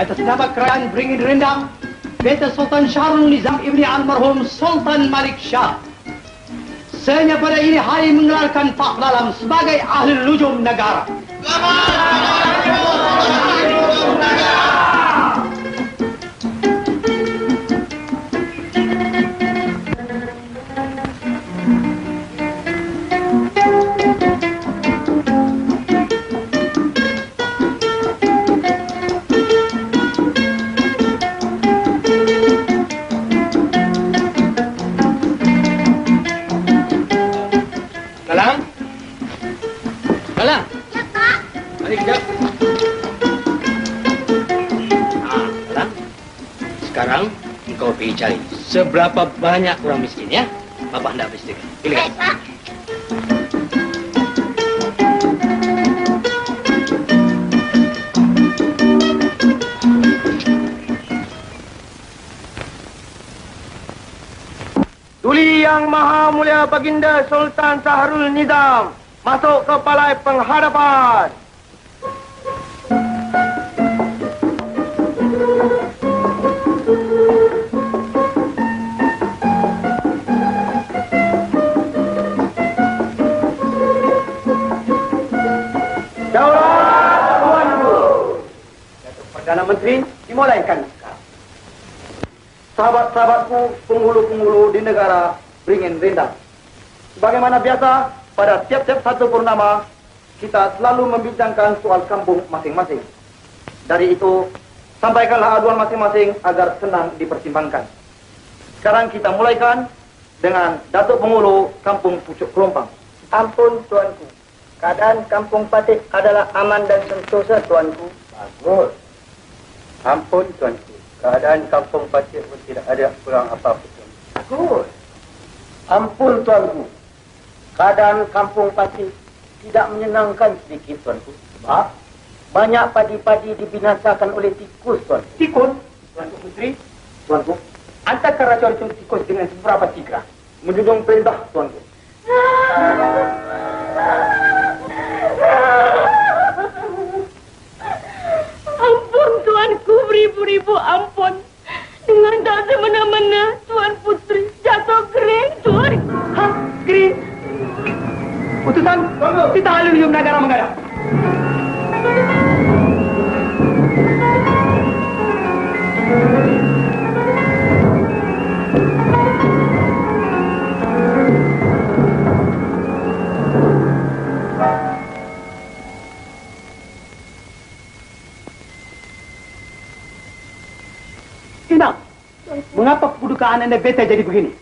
Atas nama kerajaan Beringin Rendang, Beta Sultan Syahrul Nizam Ibni Almarhum Sultan Malik Shah, saya pada ini hari mengelarkan Pak Lalam sebagai ahli lujum negara. Sekarang engkau pergi cari seberapa banyak orang miskin ya. Bapak hendak pastikan. Pilih. Tuli Yang Maha Mulia Baginda Sultan Syahrul Nizam masuk ke balai penghadapan. Perdana Menteri dimulaikan sekarang. Sahabat-sahabatku, penghulu-penghulu di negara Beringin Rendang. Sebagaimana biasa, pada tiap-tiap satu purnama, kita selalu membincangkan soal kampung masing-masing. Dari itu, sampaikanlah aduan masing-masing agar senang dipertimbangkan. Sekarang kita mulaikan dengan Datuk Penghulu Kampung Pucuk Kelompang. Ampun, Tuanku. Keadaan Kampung Patik adalah aman dan sentosa, Tuanku. Bagus. Ampun, Tuanku. Keadaan Kampung Patik pun tidak ada kurang apa-apa. Bagus. Ampun, Tuanku. Keadaan Kampung Patik tidak menyenangkan sedikit, Tuanku. Sebab? Banyak padi-padi dibinasakan oleh tikus, Tuanku. Tikus? Tuanku Putri? Tuanku, antarkan racun-racun tikus dengan beberapa tigra. Menjunjung perintah, Tuanku. Ampun, Tuanku, beribu-ribu ampun. Dengan tak semena-mena, Tuan Putri jatuh kering, Tuan. Hah? Kering? Utusan, kita alun yum negara mengadap. Inang, mengapa kedudukan Anda Beta jadi begini?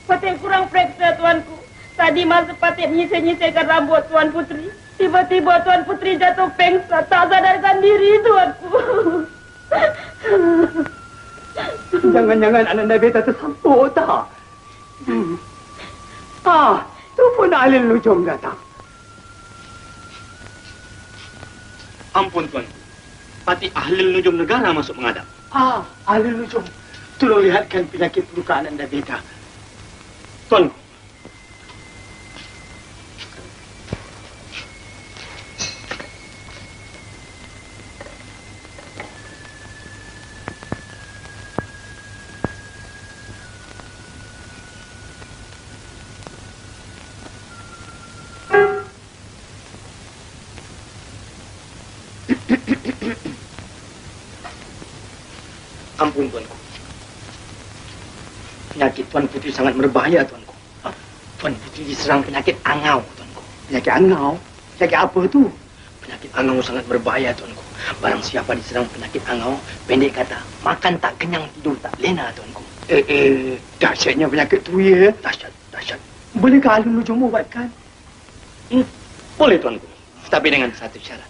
Patik kurang periksa, Tuanku. Tadi masa Patik menyisir-nyisirkan rambut Tuan Putri, tiba-tiba Tuan Putri jatuh pengsan, tak sadarkan diri, Tuanku. Jangan-jangan Ananda Beta tersampuk tak? Tu pun Ahli Nujum datang. Ampun Tuanku. Patik Ahli Nujum negara masuk menghadap. Ahli Nujum. Tolong lihatkan penyakit luka Ananda Beta. Tuanku. Ampun Tuanku. Penyakit Tuan Putri sangat berbahaya Tuanku. Tuan Putri diserang penyakit angau Tuanku. Penyakit angau? Penyakit apa tu? Penyakit angau sangat berbahaya Tuanku. Barang siapa diserang penyakit angau, pendek kata, makan tak kenyang, tidur tak lena Tuanku. Dahsyatnya penyakit tu ya. Dahsyat. Bolehkah Ahli Nujum ubatkan? Boleh Tuanku. Tapi dengan satu syarat.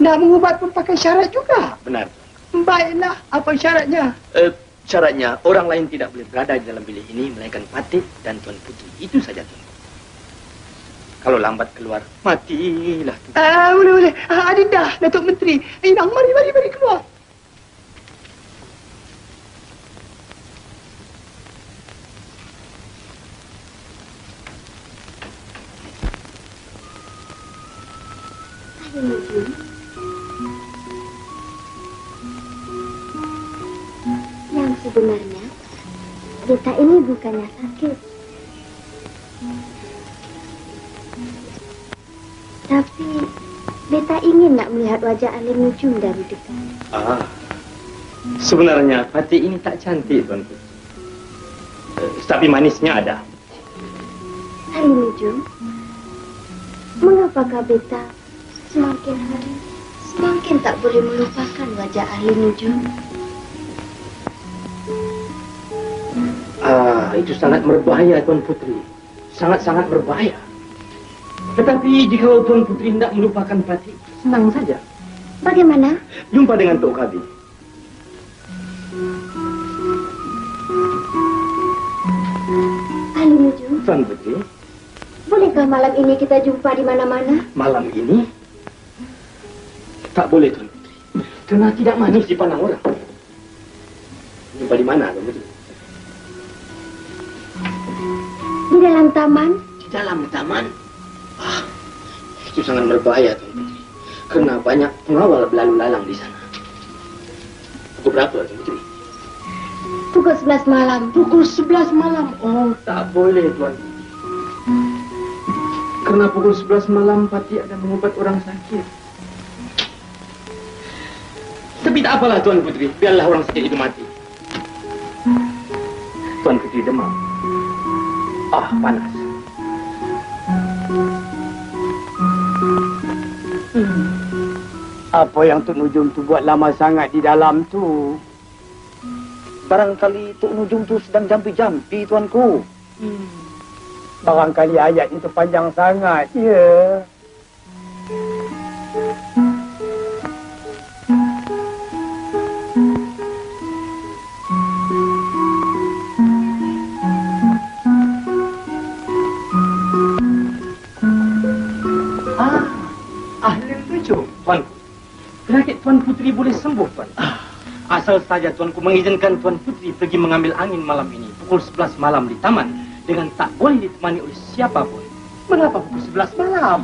Nak mengubat pun pakai syarat juga. Benar. Baiklah, apa syaratnya? Syaratnya, orang lain tidak boleh berada di dalam bilik ini, melainkan Patik dan Tuan Putri. Itu saja, Tuanku. Kalau lambat keluar, matilah. Boleh. Adinda, Datuk Menteri. Inang, mari keluar. Ahli Nujum. Yang sebenarnya, Beta ini bukannya sakit. Tapi, Beta ingin nak melihat wajah Ahli Nujum dari dekat. Sebenarnya Patik ini tak cantik, Tuan Putri. Tapi manisnya ada. Ahli Nujum, mengapakah Beta semakin hari semakin tak boleh melupakan wajah Ahli Nujum? Itu sangat berbahaya, Tuan Putri. Sangat-sangat berbahaya. Tetapi jika Tuan Putri tidak melupakan Patik, senang saja. Bagaimana? Jumpa dengan Tok Kabi. Ahli Nujum, Tuan Putri, bolehkah malam ini kita jumpa di mana-mana? malam ini tak boleh, Tuan Putri. Karena tidak manis dipandang orang. Jumpa di mana, Tuan Putri? Di dalam taman? Di dalam taman? Itu sangat berbahaya, Tuan Putri. Karena banyak pengawal berlalu lalang di sana. Pukul berapa, Tuan Putri? Pukul 11 malam. Pukul 11 malam? Oh, tak boleh, Tuan Putri. Karena pukul 11 malam Patik ada mengubat orang sakit. Tapi tak apalah, Tuan Putri. Biarlah orang sakit itu mati. Tuan Putri demam. Panas. Apa yang Tok Nujum tu buat lama sangat di dalam tu? Barangkali Tok Nujum tu sedang jampi-jampi, Tuanku. Barangkali ayat itu panjang sangat, ya. Ahli Nujum. Tuan, penyakit Tuan Putri boleh sembuh, Tuan. Asal saja Tuanku mengizinkan Tuan Putri pergi mengambil angin malam ini, pukul 11 malam di taman, dengan tak boleh ditemani oleh siapapun. Mengapa pukul 11 malam?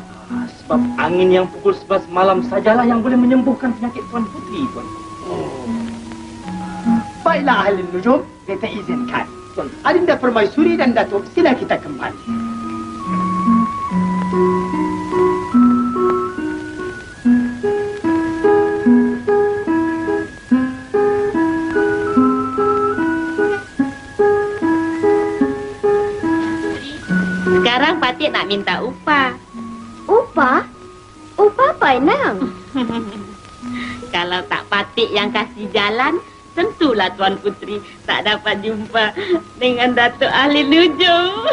Sebab angin yang pukul 11 malam sajalah yang boleh menyembuhkan penyakit Tuan Putri, Tuan. Baiklah, Ahli Nujum, kita izinkan. Tuan Adinda Permaisuri dan Datuk, sila kita kembali. Sekarang Patik nak minta upah. Upah? Upah apa, Inang? Kalau tak Patik yang kasih jalan, Tentulah Tuan Putri tak dapat jumpa dengan Datuk Ahli Nujum.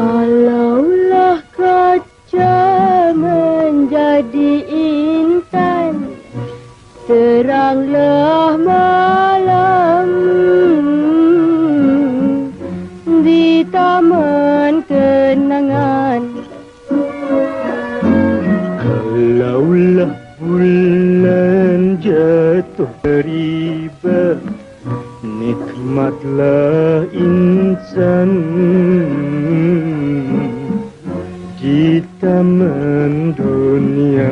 Kalaulah kaca menjadi intan, teranglah malam di taman kenangan. Kalaulah bulan jatuh riba, nikmatlah insan di taman dunia.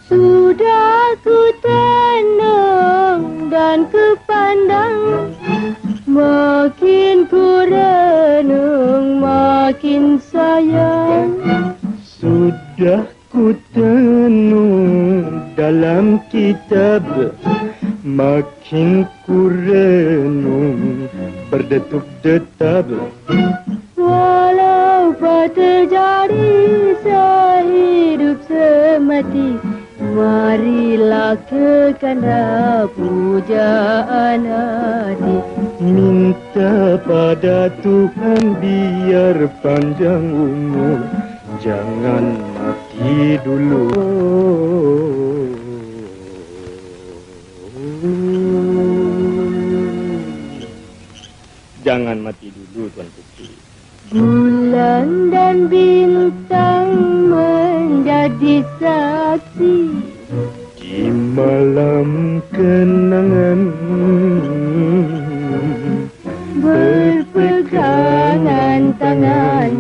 Sudah ku tenung dan ku pandang, makin ku renung makin sayang. Sudah ku tenung dalam kitab, makin ku renung berdetuk-detab. Walau terjadi sehidup semati, marilah ke kanda pujaan hati. Minta pada Tuhan biar panjang umur, jangan mati dulu. Jangan mati dulu, Tuan Putri. Bulan dan bintang menjadi saksi di malam kenangan, berpegangan tangan.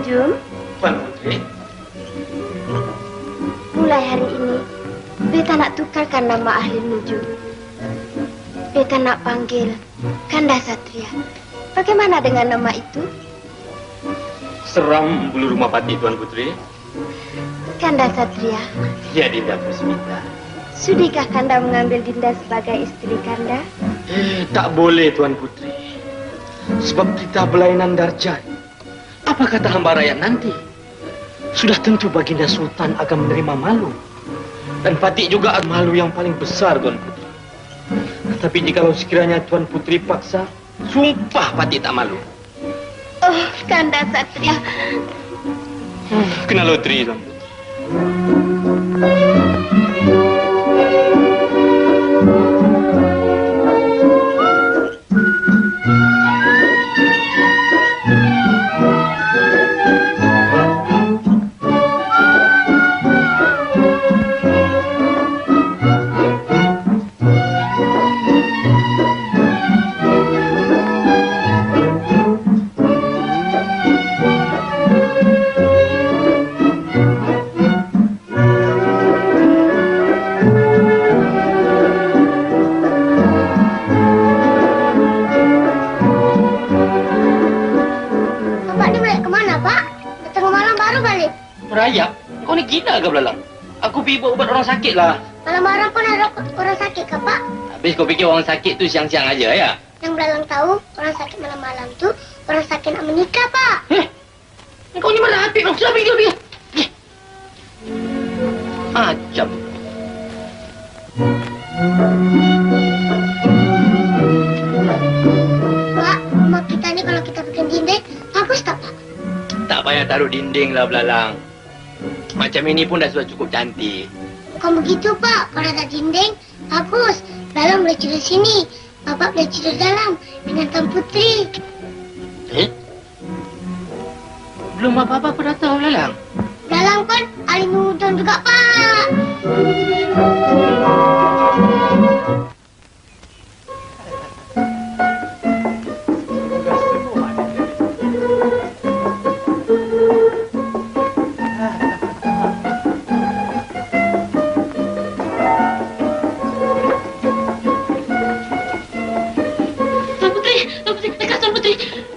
Tuan Putri, Mulai hari ini, beta nak tukarkan nama Ahli Nujum. Beta nak panggil Kanda Satria. Bagaimana dengan nama itu? seram bulu rumah pati, Tuan Putri. Kanda Satria, Ya, Dinda Pusmita. sudikah Kanda mengambil Dinda sebagai istri Kanda? Tak boleh, Tuan Putri. Sebab kita berlainan darjat. Apa kata hamba rakyat nanti? Sudah tentu Baginda Sultan akan menerima malu. Dan Patik juga malu yang paling besar, Tuan Putri. Tapi jikalau sekiranya Tuan Putri paksa, sumpah Patik tak malu. Oh, Kanda Satria. Kena loteri, Tuan Putri. Rayap? Kau ni gila ke belalang? Aku pergi buat ubat orang sakit lah. Malam-malam pun ada orang sakit ke, Pak? Habis kau fikir orang sakit tu siang-siang aja ya? Yang belalang tahu, orang sakit malam-malam tu orang sakit nak menikah, Pak. Kau ni mana hati kau? Sudah pergi. Macam. Pak, rumah kita ni kalau kita bikin dinding, bagus tak, Pak? Tak payah payah taruh dinding lah belalang. Macam ini pun dah sudah cukup cantik. Bukan begitu, Pak. Kalau ada dinding, bagus. Belalang boleh tidur sini. Bapak boleh tidur dalam dengan Tuan Putri. Belum apa-apa aku dah tahu, belalang. Belalang kan ahli nudon juga, Pak.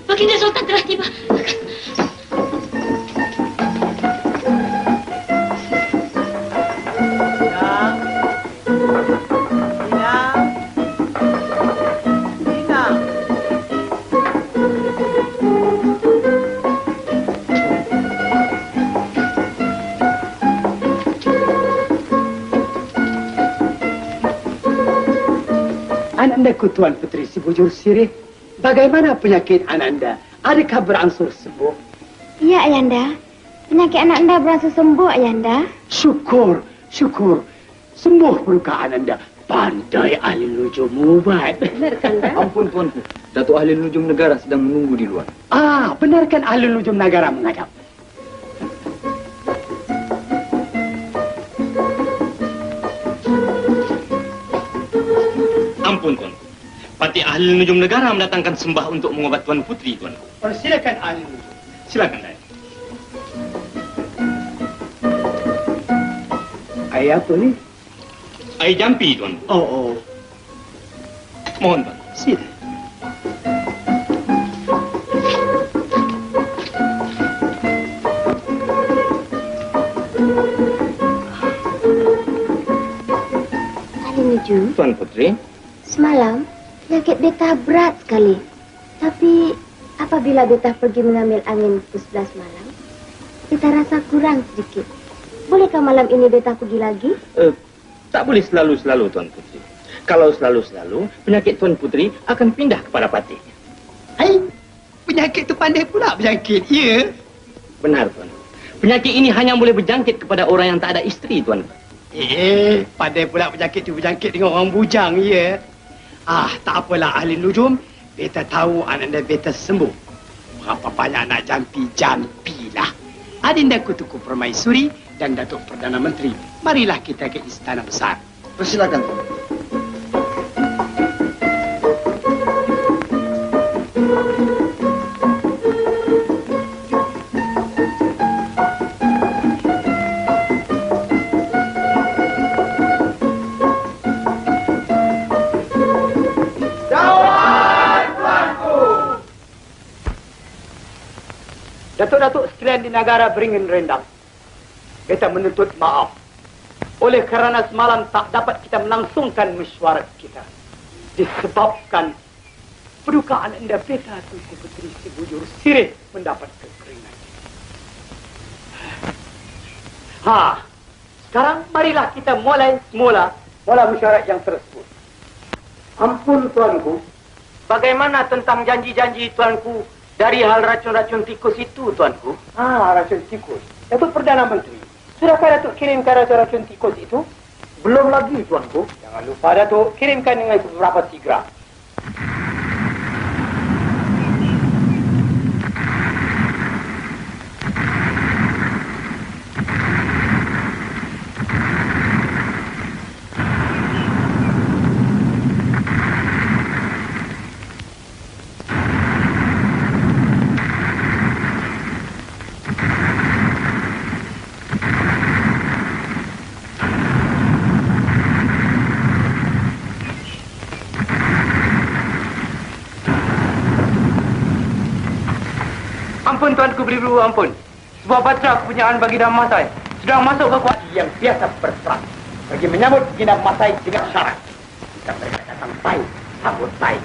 Baginda Sultan telah tiba. Anandaku Tuan Putri si bujur sirih, bagaimana penyakit Ananda? Adakah berangsur sembuh? Ya, Ayanda. Penyakit anak anda berangsur sembuh, Ayanda. Syukur, syukur. Sembuh peluka Ananda. Pandai ahli nujum ubat. Benarkan, Dah? Ampun tuanku, Datuk Ahli Nujum Negara sedang menunggu di luar. Benarkan ahli nujum negara menghadap. Ampun tuanku. Patih ahli nujum negara mendatangkan sembah untuk mengobat Tuan Putri, tuanku. Silakan ahli nujum. Silakan, Dai. Air apa ni? Air jampi, tuanku. Oh. Mohon, tuan. Sila. Ahli nujum, Tuan Putri. semalam penyakit beta berat sekali. Tapi apabila beta pergi mengambil angin pukul 11 malam, beta rasa kurang sedikit. Bolehkah malam ini beta pergi lagi? Tak boleh selalu-selalu, Tuan Putri. Kalau selalu-selalu, penyakit Tuan Putri akan pindah kepada patih. Penyakit tu pandai pula berjangkit, ya? Benar, Tuan. Penyakit ini hanya boleh berjangkit kepada orang yang tak ada isteri, Tuan. Pandai pula penyakit tu berjangkit dengan orang bujang, ya? Tak apalah ahli nujum. Beta tahu Ananda beta sembuh. Berapa banyak nak jampi-jampilah. Adinda Kutuku Permaisuri dan Datuk Perdana Menteri. Marilah kita ke Istana Besar. Persilakan. Datuk-datuk sekalian di negara beringin rendang. Beta menuntut maaf. Oleh kerana semalam tak dapat kita melangsungkan mesyuarat kita. Disebabkan perdukaan anda beta Tunku Putri si bujur sirih mendapat kekeringan. Sekarang marilah kita mulai semula mesyuarat yang tersebut. Ampun tuanku. Bagaimana tentang janji-janji tuanku dari hal racun-racun tikus itu, tuanku? Racun tikus. Datuk Perdana Menteri, sudahkah Datuk kirimkan racun tikus itu? Belum lagi, tuanku. Jangan lupa Datuk, kirimkan dengan beberapa tigra. Ampun tuanku beribu, ampun. Sebuah patra kepunyaan Baginda Masai sedang masuk ke kuat Yang biasa berperang bagi menyambut Baginda Masai dengan syarat. Jika mereka datang baik, sambut baik.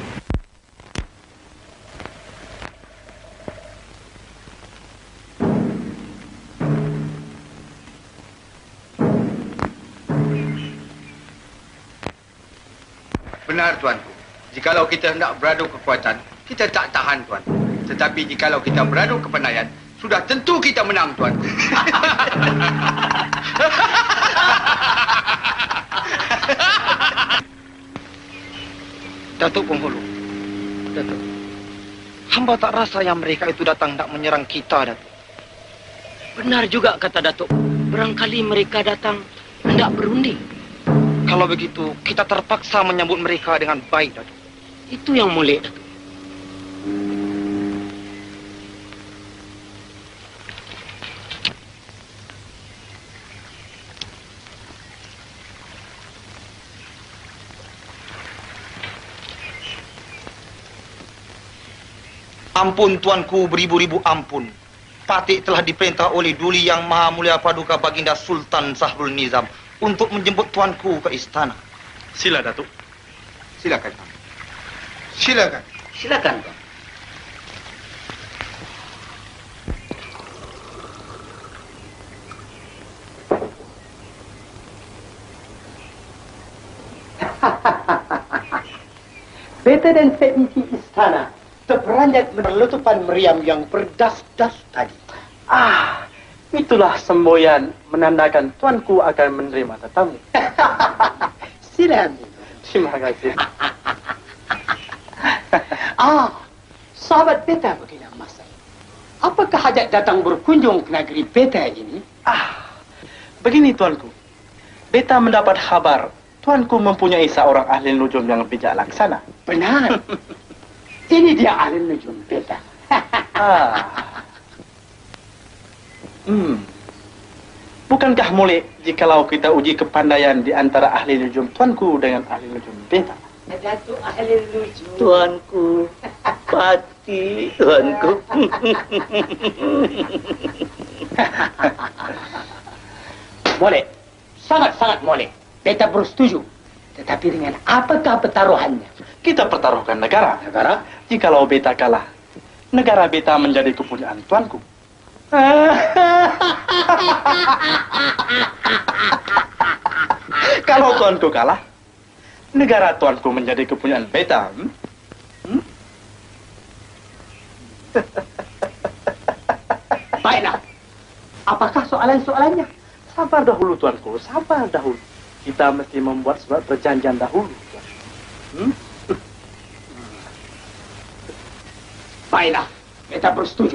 Benar, tuanku. Jikalau kita hendak beradu kekuatan, kita tak tahan, tuan. Tetapi jikalau kita beradu kepandaian, sudah tentu kita menang, Tuan. Datuk Penghulu. Datuk. Hamba tak rasa yang mereka itu datang nak menyerang kita, Datuk. Benar juga kata Datuk. Barangkali mereka datang hendak berunding. Kalau begitu, kita terpaksa menyambut mereka dengan baik, Datuk. Itu yang molek, Datuk. Ampun tuanku, beribu-ribu ampun. Patik telah diperintah oleh Duli Yang Maha Mulia Paduka Baginda Sultan Sahrul Nizam untuk menjemput tuanku ke istana. Sila, Datuk. Silakan. Silakan. Silakan, Tuan. Beta dan teknisi istana terperanjat menerletupan meriam yang berdas-das tadi. Itulah semboyan menandakan tuanku akan menerima tetamu. Sila. Terima kasih. Sahabat beta begini masa. Apakah hajat datang berkunjung ke negeri beta ini? Begini tuanku. Beta mendapat kabar tuanku mempunyai seorang ahli nujum yang bijak laksana. Benar. Ini dia ahli nujum beta. Bukankah molek jikalau kita uji kepandaian di antara ahli nujum tuanku dengan ahli nujum beta? Datuk ahli nujum. Tuanku, Pati, tuanku. Boleh. Sangat-sangat boleh. Beta bersetuju. Tetapi dengan apakah pertaruhannya? Kita pertaruhkan negara. Negara? Jikalau beta kalah, negara beta menjadi kepunyaan tuanku. Kalau tuanku kalah, negara tuanku menjadi kepunyaan beta. Baiklah. Apakah soalan-soalannya? Sabar dahulu tuanku, sabar dahulu. Kita mesti membuat surat perjanjian dahulu. Baiklah, beta bersetuju.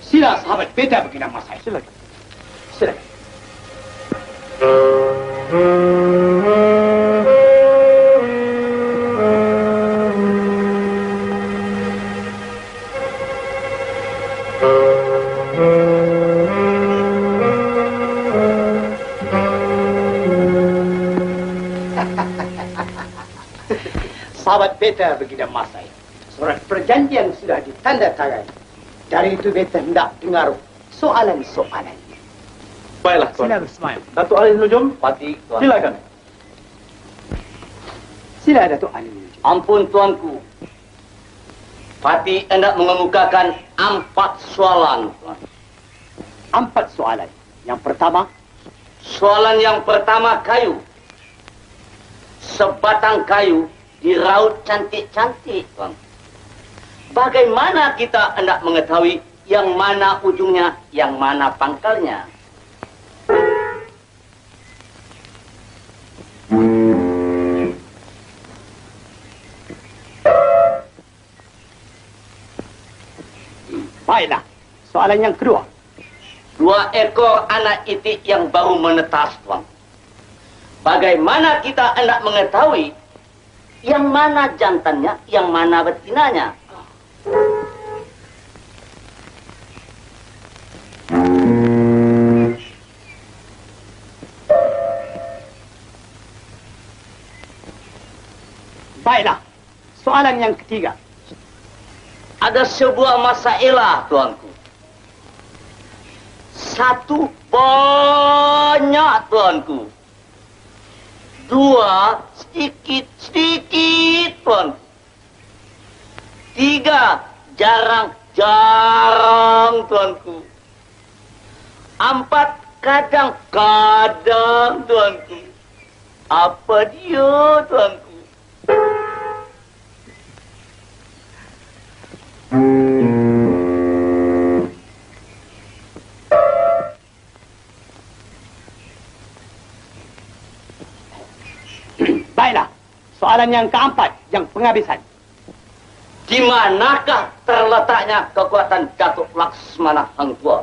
Sila sahabat beta begini masa. Silakan. Silakan. Sahabat beta begini masa. Surat perjanjian sudah ditandatangani. Dari itu beta hendak dengar soalan-soalan. Baiklah tuan. Sila Ismail. Datuk ahli nujum, Pati, tuan. silakan. Sila Datuk ahli nujum. Ampun tuanku. Pati hendak mengemukakan 4 soalan, tuan. 4 soalan. Yang pertama, soalan yang pertama kayu. Sebatang kayu diraut cantik-cantik, tuan. Bagaimana kita hendak mengetahui yang mana ujungnya, yang mana pangkalnya? baiklah. Soalan yang kedua. 2 ekor anak itik yang baru menetas, tuan. Bagaimana kita hendak mengetahui yang mana jantannya, yang mana betinanya? Baiklah. Soalan yang ketiga. Ada sebuah masalah, tuanku. 1 banyak, tuanku. 2 sedikit-sedikit, tuanku. 3 jarang-jarang, tuanku. 4 kadang-kadang, tuanku. Apa dia, tuanku? soalan yang keempat, yang penghabisan. Di manakah terletaknya kekuatan Datuk Laksmana Hang Tuah?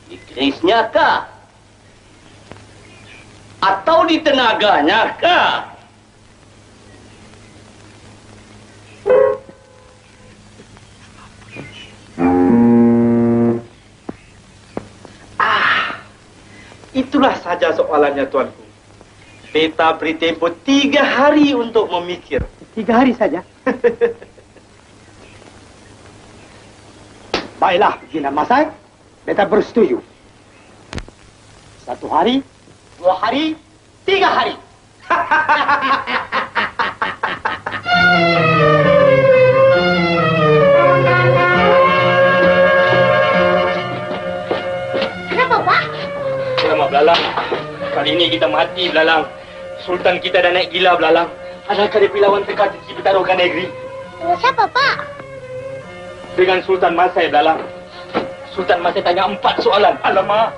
Di kerisnya kah? Atau di tenaganya kah? Itulah saja soalannya, Tuanku. Beta beri tempo 3 hari untuk memikir. 3 hari saja? Baiklah, Gina Masai. Beta bersetuju. 1 hari, 2 hari, 3 hari. Kenapa, Pak? Alamak, Belalang. Kali ini kita mati, Belalang. Sultan kita dah naik gila, Belalang. Adakah dia pilawan teka-teki pertaruhkan negeri? Dengan siapa, Pak? Dengan Sultan Masai, Belalang. Sultan Masai tanya 4 soalan. Alamak.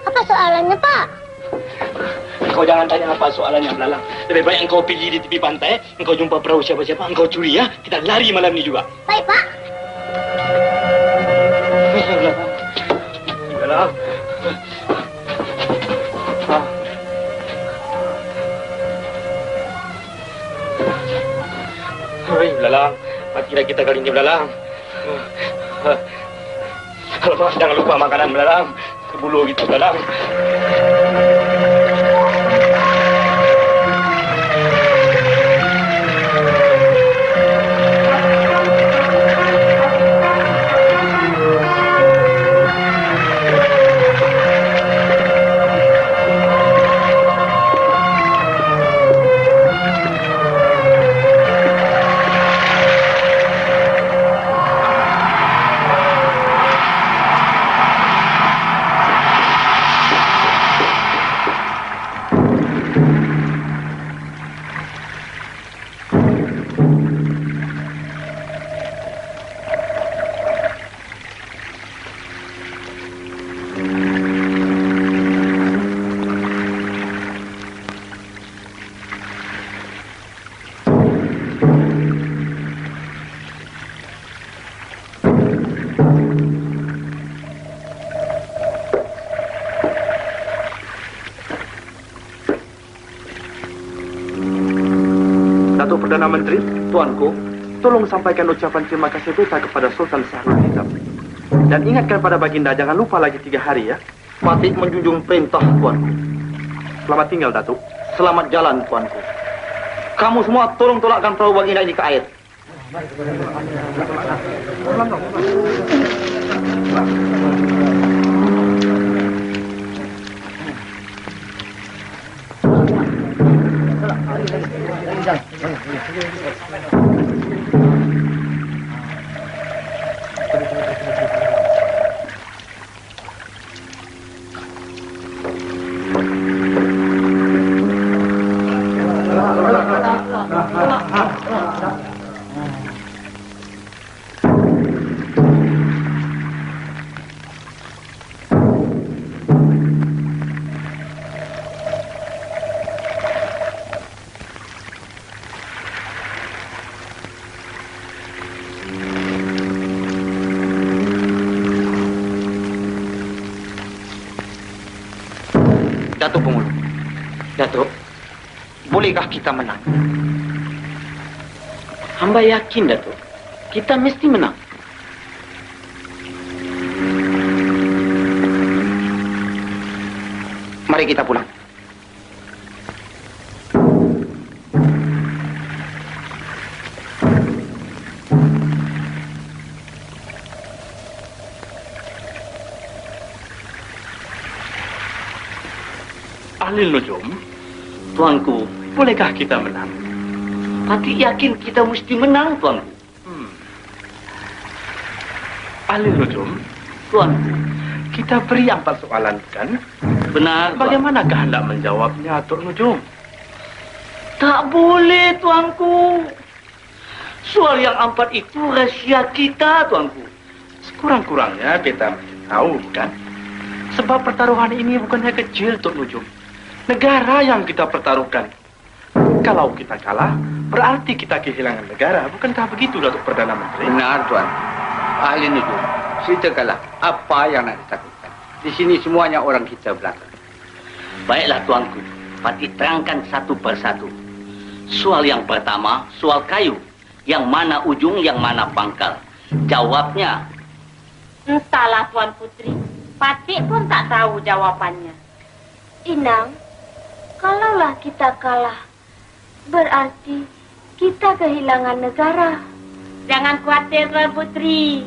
Apa soalannya, Pak? Kau jangan tanya apa soalannya, Belalang. Lebih baik engkau pergi di tepi pantai, engkau jumpa perahu siapa-siapa, engkau curi ya. Kita lari malam ni juga. Baik, Pak. Belalang. Hei, Belalang. Matilah kita kali ini, Belalang. Alamak, jangan lupa makanan, Belalang. Kebulu gitu, Belalang. Datuk Perdana Menteri, Tuanku, tolong sampaikan ucapan terima kasih beta kepada Sultan Sahrul Hizam. Dan ingatkan pada Baginda, jangan lupa lagi 3 hari ya. Patih menjunjung perintah, Tuanku. Selamat tinggal, Datuk. Selamat jalan, Tuanku. Kamu semua tolong tolakkan perahu Baginda ini ke air. Datuk Pengulu. Datuk, bolehkah kita menang? Hamba yakin, Datuk. Kita mesti menang. Mari kita pulang. Ahli Nujum, Tuanku, bolehkah kita menang? Patih yakin kita mesti menang, Tuanku. Ahli Nujum, Tuanku, kita beri 4 soalan, kan? Benar, Tuan. Bagaimanakah hendak menjawabnya, Tok Nujum? Tak boleh, Tuanku. Soal yang 4 itu rahasia kita, Tuanku. Sekurang-kurangnya beta mesti tahu, bukan? Sebab pertaruhan ini bukannya kecil, Tok Nujum. Negara yang kita pertaruhkan. Kalau kita kalah, berarti kita kehilangan negara. Bukankah begitu, Datuk Perdana Menteri? Benar, Tuan. Ahli Nujum, ceritakanlah apa yang nak ditakutkan. Di sini semuanya orang kita belakang. Baiklah, Tuanku. Patih terangkan satu persatu. Soal yang pertama, soal kayu. Yang mana ujung, yang mana pangkal. Jawabnya. Entahlah, Tuan Putri. Patih pun tak tahu jawabannya. Inang, kalaulah kita kalah, berarti kita kehilangan negara. Jangan khawatir, Tuan Putri.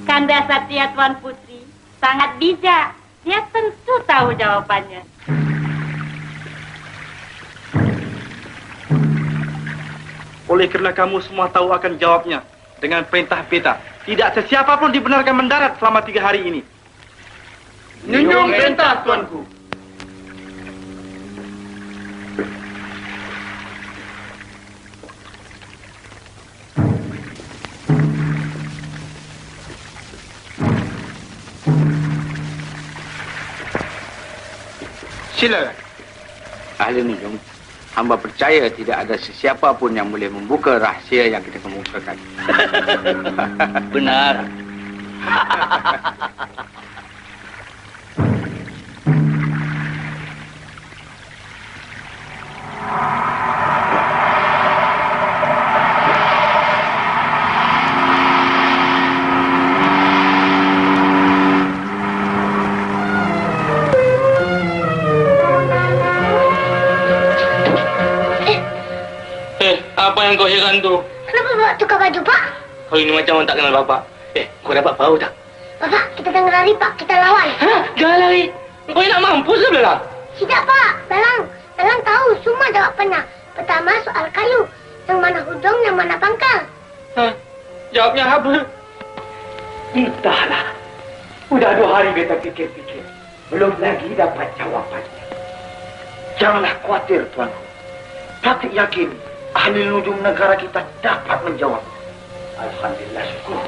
Kanda Satya Tuan Putri sangat bijak. Dia tentu tahu jawabannya. Oleh kerana kamu semua tahu akan jawabnya, dengan perintah beta, tidak sesiapa pun dibenarkan mendarat selama 3 hari ini. Junjung perintah, Tuanku. Silakan. Ahli Nujum, hamba percaya tidak ada sesiapa pun yang boleh membuka rahsia yang kita kemukakan. Benar. Apa yang kau heran tu? Kenapa bawa tukar baju, Pak? Kau ini macam orang tak kenal bapak. Kau dapat tahu tak? Bapak, kita jangan lari, Pak. Kita lawan. Jangan lari. Kau nak mampu sebelah. Tidak, Pak. Dalang tahu semua jawapannya. Pertama, soal kayu. Yang mana hujung, yang mana pangkal. Jawabnya apa? Entahlah. Udah 2 hari beta fikir-fikir. Belum lagi dapat jawabannya. Janganlah khawatir, Tuanku. Patih yakin ahli nujum negara kita dapat menjawab. Alhamdulillah, syukur.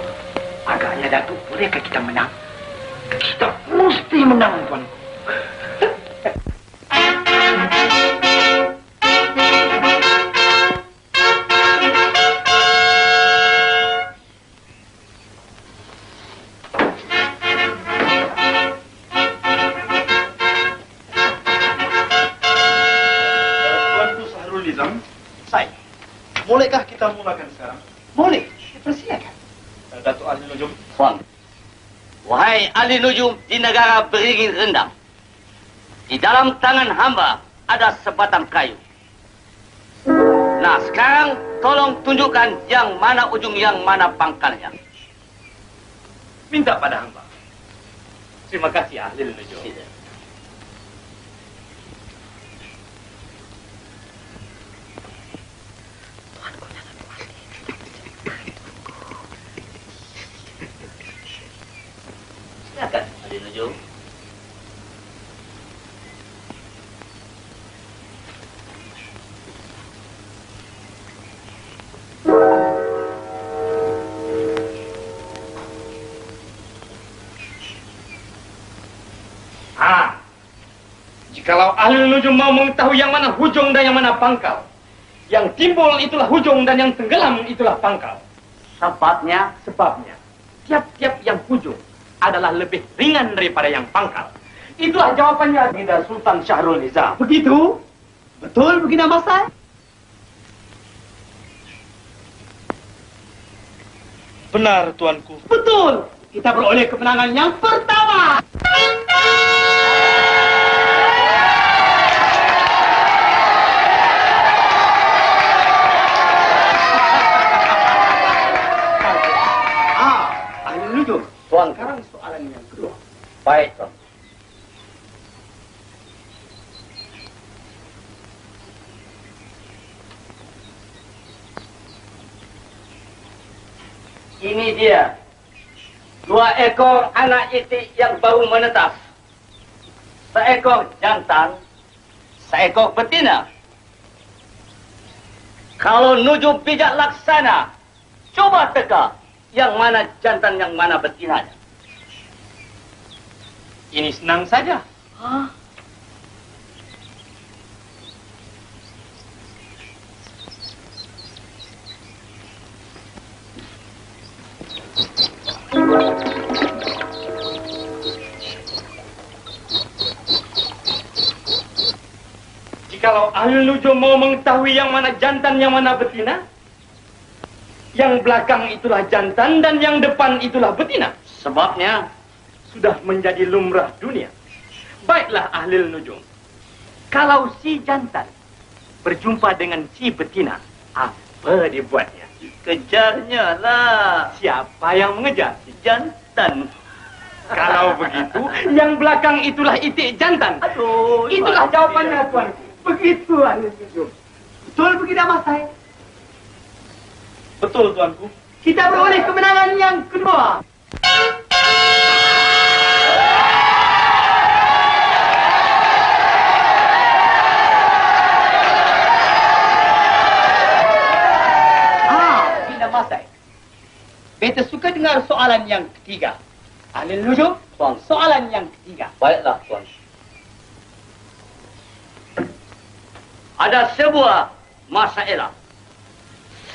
Agaknya, Datuk, bolehkah kita menang? Kita mesti menang, Tuanku. Bolehkah kita mulakan sekarang? Boleh, persilakan. Datuk Ahli Nujum. Tuan. Wahai ahli nujum di negara beringin rendang. Di dalam tangan hamba ada sebatang kayu. Nah, sekarang tolong tunjukkan yang mana ujung, yang mana pangkalnya. Minta pada hamba. Terima kasih ahli nujum. Silakan, ahli nujum. Jikalau ahli nujum mau mengetahui yang mana hujung dan yang mana pangkal, yang timbul itulah hujung dan yang tenggelam itulah pangkal. Sebabnya? Sebabnya, tiap-tiap yang hujung adalah lebih ringan daripada yang pangkal. Itulah jawabannya Baginda Sultan Syahrul Nizam. Begitu? Betul, Baginda Masai? Benar, Tuanku. Betul. Kita beroleh kemenangan yang pertama. Ahli nujum. Tuan, sekarang soalan yang kedua. Baik, Tuan. Ini dia. 2 ekor anak itik yang baru menetas. Seekor jantan, seekor betina. Kalau nujum bijak laksana, coba teka yang mana jantan, yang mana betinanya. Ini senang saja. Ahli nujum mau mengetahui yang mana jantan, yang mana betina? Yang belakang itulah jantan dan yang depan itulah betina. Sebabnya sudah menjadi lumrah dunia. Baiklah ahli nujum. Kalau si jantan berjumpa dengan si betina, apa dibuatnya? Kejarnya lah. Siapa yang mengejar? Si jantan. Kalau begitu, yang belakang itulah itik jantan. Aduh, itulah jawabannya, tuanku. Begitu ahli nujum. Betul begitu mas saya? Betul, tuanku. Kita beroleh kemenangan yang kedua. Bina Masai. Beta suka dengar soalan yang ketiga. Ahli nujum, tuan. Soalan yang ketiga. Baiklah, tuan. Ada sebuah masalah.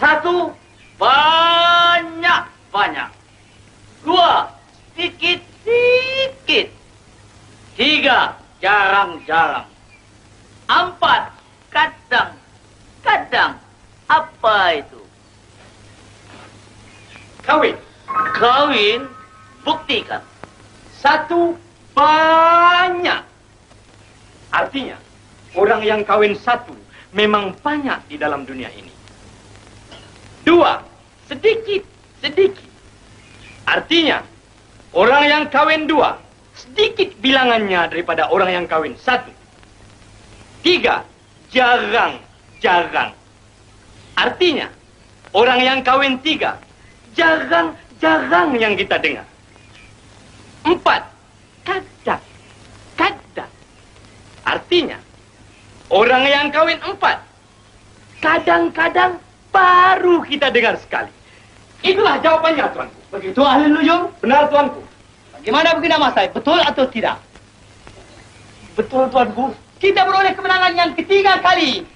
Satu, banyak. Dua, sedikit. Tiga, jarang. Empat, kadang. Apa itu? Kawin, buktikan. Satu, banyak. Artinya, orang yang kawin satu memang banyak di dalam dunia ini. Dua, sedikit. Artinya, orang yang kawin dua, sedikit bilangannya daripada orang yang kawin satu. Tiga, jarang. Artinya, orang yang kawin tiga, jarang yang kita dengar. Empat, kadang. Artinya, orang yang kawin empat, kadang-kadang baru kita dengar sekali. Itulah jawabannya, tuanku. Begitu ahli nujum? Benar, tuanku. Bagaimana begini mas saya? Betul atau tidak? Betul, tuanku. Kita beroleh kemenangan yang ketiga kali.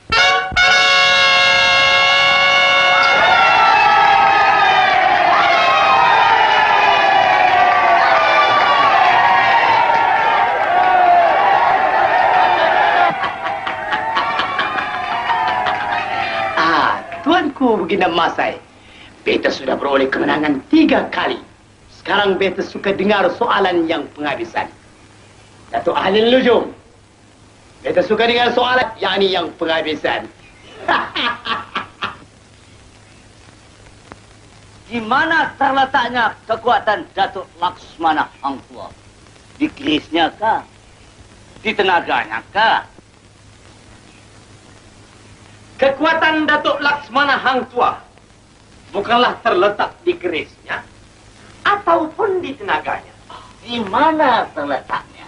Tuanku begini masai. Beta sudah beroleh kemenangan 3 kali. Sekarang beta suka dengar soalan yang penghabisan. Datuk ahli nujum. Beta suka dengar soalan yakni yang penghabisan. Di mana terletaknya kekuatan Datuk Laksmana Hang Tuah? Di kerisnya kah? Di tenaganya kah? Kekuatan Datuk Laksmana Hang Tuah bukanlah terletak di kerisnya ataupun di tenaganya. Di mana terletaknya?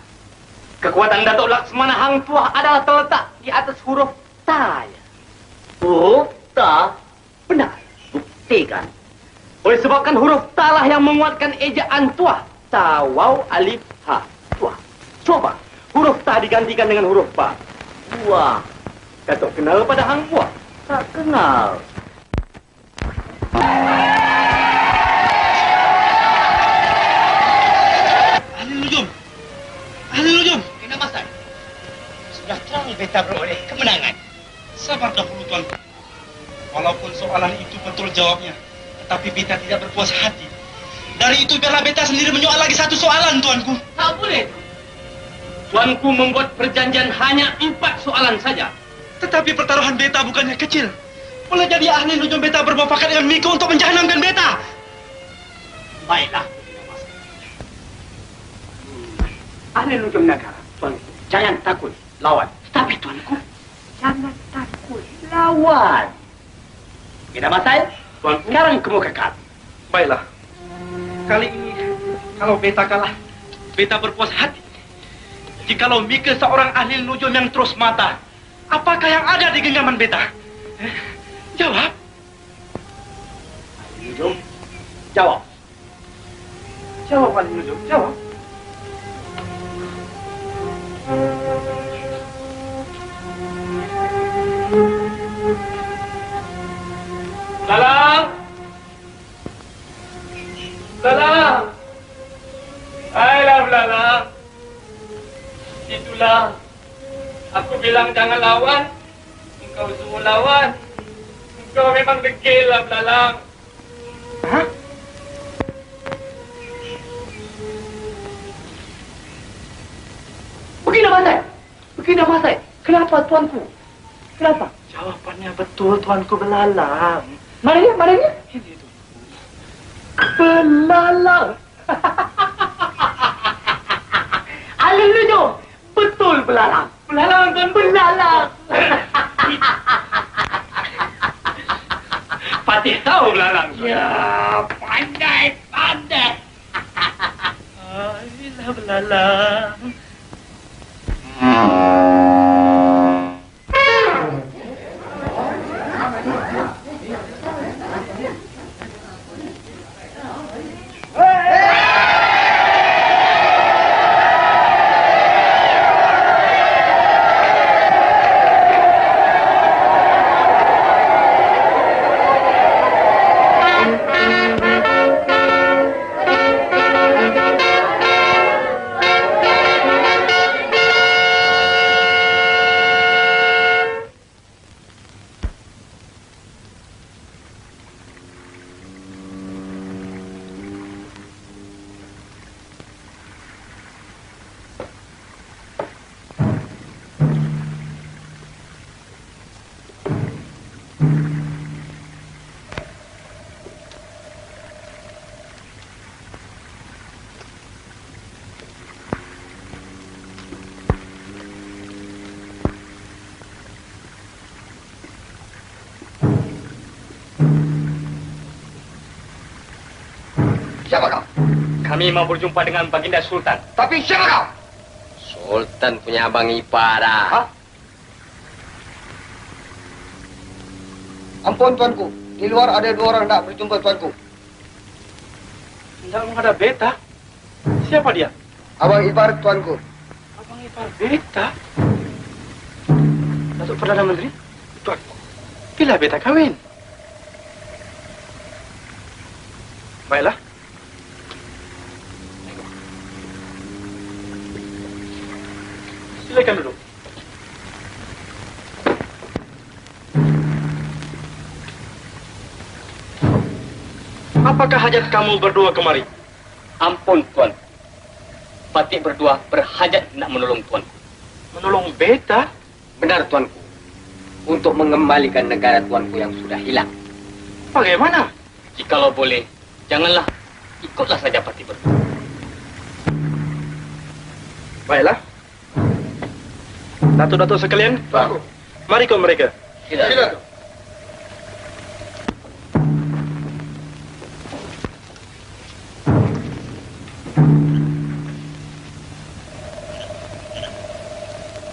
Kekuatan Datuk Laksmana Hang Tuah adalah terletak di atas huruf Ta. Huruf Ta? Benar. Buktikan. Oleh sebabkan huruf Ta lah yang menguatkan ejaan Tuah. Ta, waw, alif, ha. Tuah. Coba huruf Ta digantikan dengan huruf Ba. Wah. Datuk kenal pada Hang Tuah? Tak kenal. Ahli nujum. Kena masai. Sudah terang beta beroleh kemenangan. Sabar dahulu, tuanku. Walaupun soalan itu betul jawabnya, tetapi beta tidak berpuas hati. Dari itu biarlah beta sendiri menyoal lagi satu soalan, tuanku. Tak boleh. Tuanku membuat perjanjian hanya 4 soalan saja. Tetapi pertaruhan beta bukannya kecil. Boleh jadi ahli nujum beta bermufakat dengan Miko untuk menjahanamkan beta. Baiklah. Ahli nujum negara, tuanku. Jangan takut lawan. Tapi tuanku, jangan takut lawan. Kita masai, tuanku. Sekarang kamu kekal. Baiklah. Kali ini, kalau beta kalah, beta berpuas hati. Jikalau Mika seorang ahli nujum yang terus mata, apakah yang ada di genggaman beta? Jawab. Ahli nujum, jawab. Jawab, ahli nujum, jawab. Lalang! Lalang! Ayolah, Lalang. Itulah. Aku bilang jangan lawan. Kau suruh lawan. Kau memang degil lah, belalang. Hah? Begini Masai. Begini Masai. Kenapa tuanku? Kenapa? Jawapannya betul, tuanku belalang. Mana dia? Mana dia? Ini tu. Belalang. Alil Lujo. Betul belalang. Belalang kan belalang. Patih tahu belalang. Ya, pandai. Ayolah belalang. Siapa kau? Kami mau berjumpa dengan Baginda Sultan. Tapi siapa kau? Sultan punya abang ipar. Hah? Ampun tuanku, di luar ada 2 orang nak berjumpa tuanku. Tidak ada beta. Siapa dia? Abang ipar tuanku. Abang ipar beta? Datuk Perdana Menteri? Tuanku, bila beta kawin? Baiklah. Silakan duduk. Apakah hajat kamu berdua kemari? Ampun, Tuan. Patih berdua berhajat nak menolong Tuan. Menolong beta? Benar, Tuanku. Untuk mengembalikan negara Tuanku yang sudah hilang. Bagaimana? Jikalau boleh, janganlah. Ikutlah saja Patih berdua. Baiklah. Datuk-datuk sekalian, mari kau mereka. Silakan.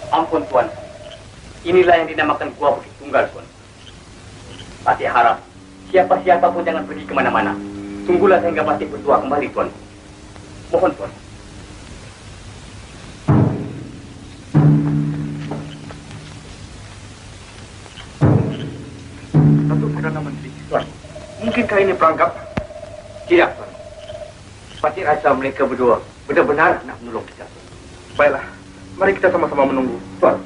Ampun, Tuan. Inilah yang dinamakan Gua Bukit Tunggal, Tuan. Patih harap siapa-siapa pun jangan pergi kemana-mana. Tunggulah sehingga Patih berdua kembali, Tuan. Mohon, Tuan. Datuk Perdana Menteri. Tuan. Mungkinkah ini perangkap? Tidak, Tuan. Patih rasa mereka berdua benar-benar nak menolong kita. Baiklah, mari kita sama-sama menunggu. Tuan.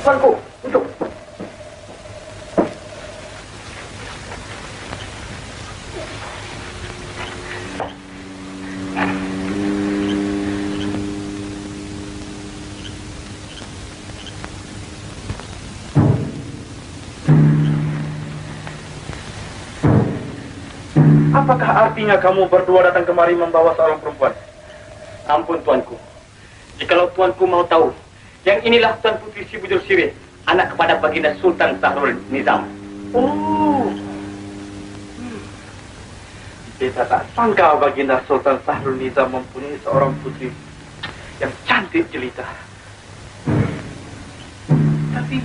Tuanku, duduk. Apakah artinya kamu berdua datang kemari membawa seorang perempuan? Ampun tuanku. Jikalau tuanku mau tahu, yang inilah Tuan Putri Si Bujur Sirih, anak kepada Baginda Sultan Sahrul Nizam. Oh. Beta tak sangka Baginda Sultan Sahrul Nizam mempunyai seorang putri yang cantik jelita. Tapi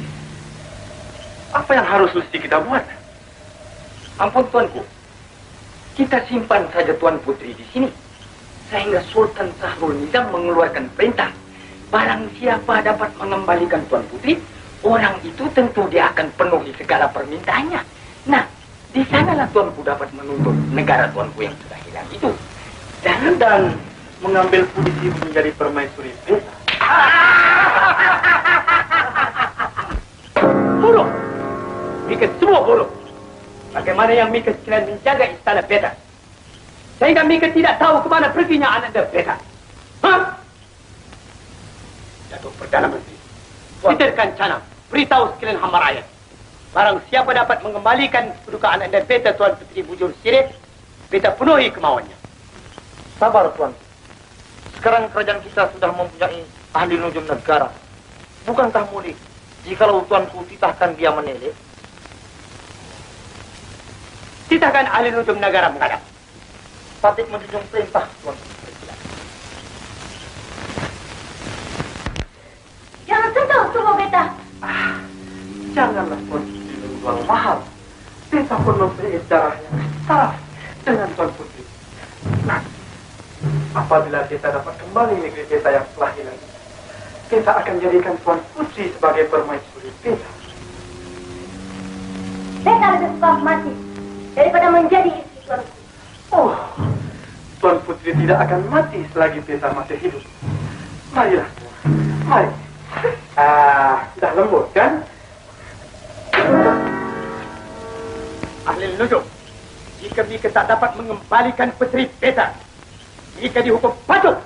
apa yang harus mesti kita buat? Ampun tuanku, kita simpan saja Tuan Putri di sini sehingga Sultan Sahrul Nizam mengeluarkan perintah. Barang siapa dapat mengembalikan Tuan Putri, orang itu tentu dia akan penuhi segala permintaannya. Nah, di sanalah tuanku dapat menuntut negara tuanku yang sudah hilang itu. Dan mengambil posisi menjadi permaisuri Beta. Buruk! Mika semua buruk. Bagaimana yang Mika sekalian menjaga istana Beta? Sehingga Mika tidak tahu kemana perginya Ananda Beta. Hah? Datuk Perdana Menteri, Peterkan Canam, beritahu sekalian hamba rakyat. Barang siapa dapat mengembalikan kedudukan Ananda Beta Tuan Putri Bujur Sirih, Beta penuhi kemauannya. Sabar, Tuan. Sekarang kerajaan kita sudah mempunyai ahli nujum negara. Bukankah mulik jikalau tuanku titahkan dia menelek? Titahkan ahli nujum negara menghadap. Patut menjunjung perintah, Tuan. Jangan sentuh tubuh Beta. Janganlah Tuan Putri menjual mahal. Beta pun mempunyai darah yang setara dengan Tuan Putri. Nah, apabila Beta dapat kembali negeri Beta yang telah hilang, Beta akan jadikan Tuan Putri sebagai permaisuri Beta. Beta lebih suka mati daripada menjadi istri Tuan Putri. Oh, Tuan Putri tidak akan mati selagi Beta masih hidup. Marilah, mari. Dah lembut kan? Ahli nujum, jika Mika tak dapat mengembalikan putri Beta, Mika dihukum patung.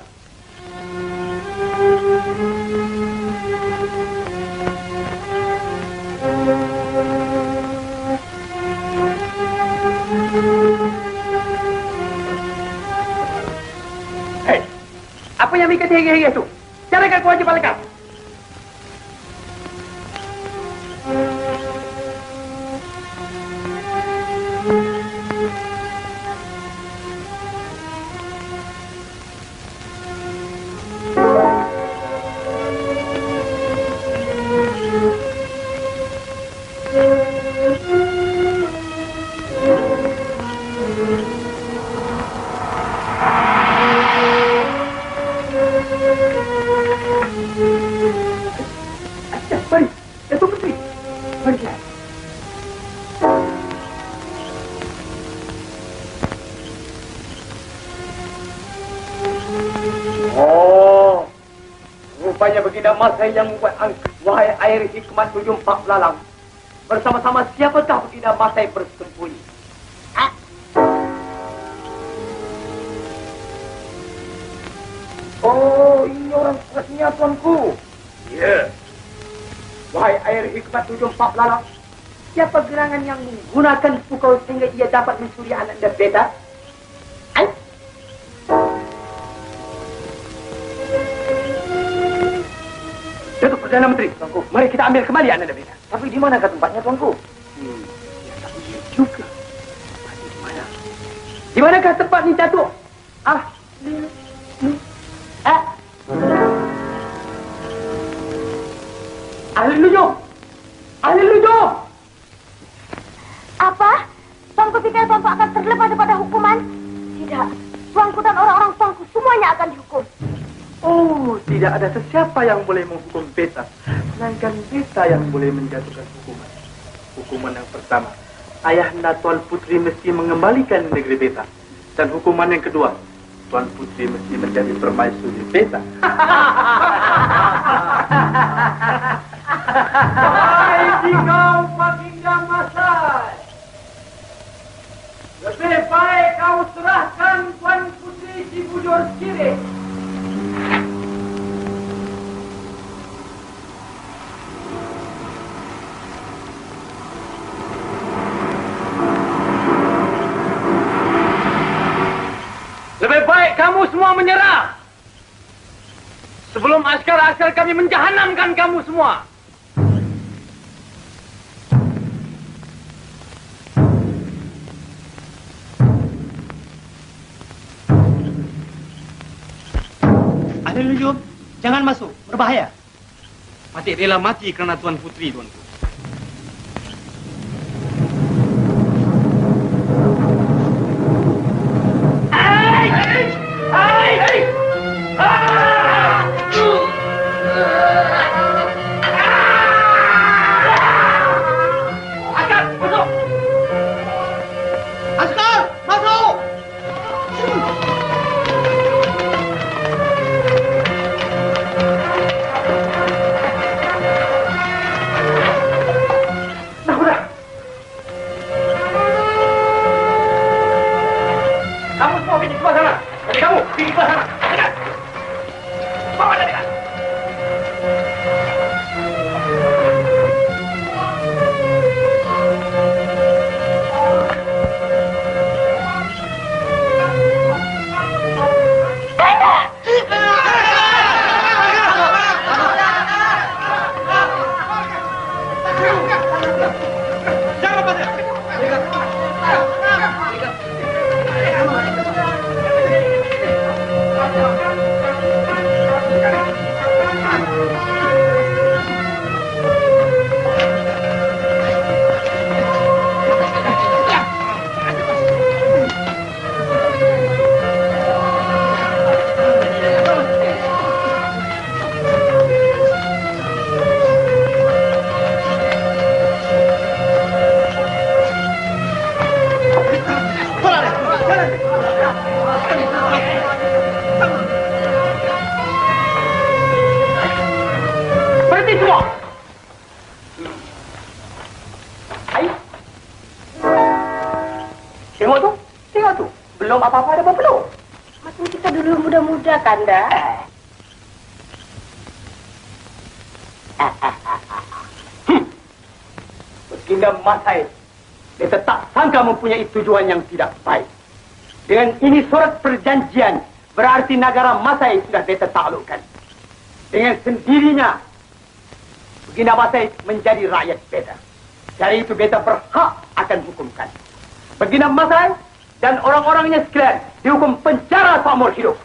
Hei, apa yang Mika hege-hege itu? Carakan kewajiban lekap. Mari, Datuk Putri. Mari. Oh, rupanya Baginda Masai yang membuat angka. Wahai air hikmat ujung Pak Lalang, bersama-sama siapakah Baginda Masai bersembunyi? Oh, ini orang tuasnya tuanku. Ya. Wahai air hikmat ujung Pak Lalang, siapa gerangan yang menggunakan pukau sehingga ia dapat mencuri anak dan Beta? Datuk Perdana Menteri, tuanku, mari kita ambil kembali anak dan Beta. Tapi di manakah tempatnya, tuanku? Ya tak boleh juga. Di mana? Di manakah tempat ni, Datuk? Ahli nujum! Ahli nujum! Apa? Tuanku pikir tuanku akan terlepas daripada hukuman? Tidak. Tuanku dan orang-orang tuanku semuanya akan dihukum. Oh, tidak ada sesiapa yang boleh menghukum Beta, melainkan Beta yang boleh menjatuhkan hukuman. Hukuman yang pertama, Ayahanda Tuan Putri mesti mengembalikan negeri Beta. Dan hukuman yang kedua, Tuan Putri mesti menjadi permaisuri Beta. Hai kau Baginda Masai, lebih baik kau serahkan Tuan Putri Si Bujur Sirih. semua menyerah. Sebelum askar-askar kami menjahanamkan kamu semua. Ahli nujum, jangan masuk, berbahaya. Patik rela mati kerana Tuan Putri, tuanku. Kanda. Baginda Masai, beta tak sangka mempunyai tujuan yang tidak baik. Dengan ini surat perjanjian, berarti negara Masai sudah beta taklukkan. Dengan sendirinya, Baginda Masai menjadi rakyat beta. Dari itu beta berhak akan hukumkan. Baginda Masai dan orang-orangnya sekalian dihukum penjara seumur hidup.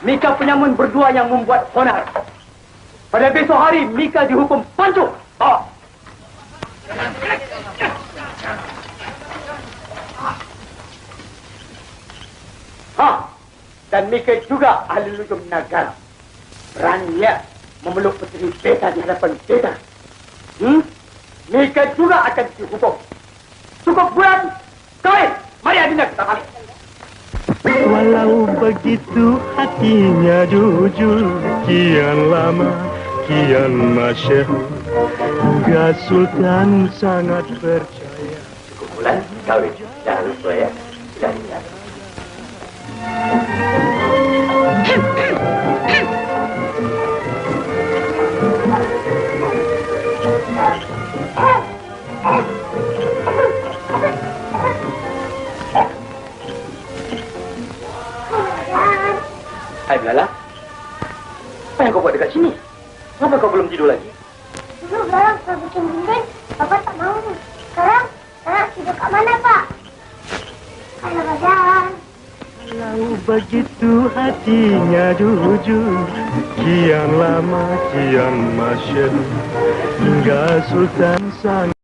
Mika penyamun berdua yang membuat onar. Pada besok hari, Mika dihukum pancung. Dan Mika juga ahli nujum negara. Beraninya memeluk putri beta di hadapan beta. Mika juga akan dihukum. Cukup bulan, kawin. Mari adinda kita balik. Walau begitu hatinya jujur, kian lama, kian masyhur, Gak Sultan sangat percaya. Cukup bulan, kawin. Jangan lupa ya. Sudah ingat. Hai Belala, apa yang kau buat dekat sini? Kenapa kau belum tidur lagi? Dulu Belalang sudah bikin dinding, Bapak tak mau. Sekarang tidur kat mana Pak? Kalau badan. Walau begitu hatinya jujur, kian lama kian masyhur, hingga Sultan sang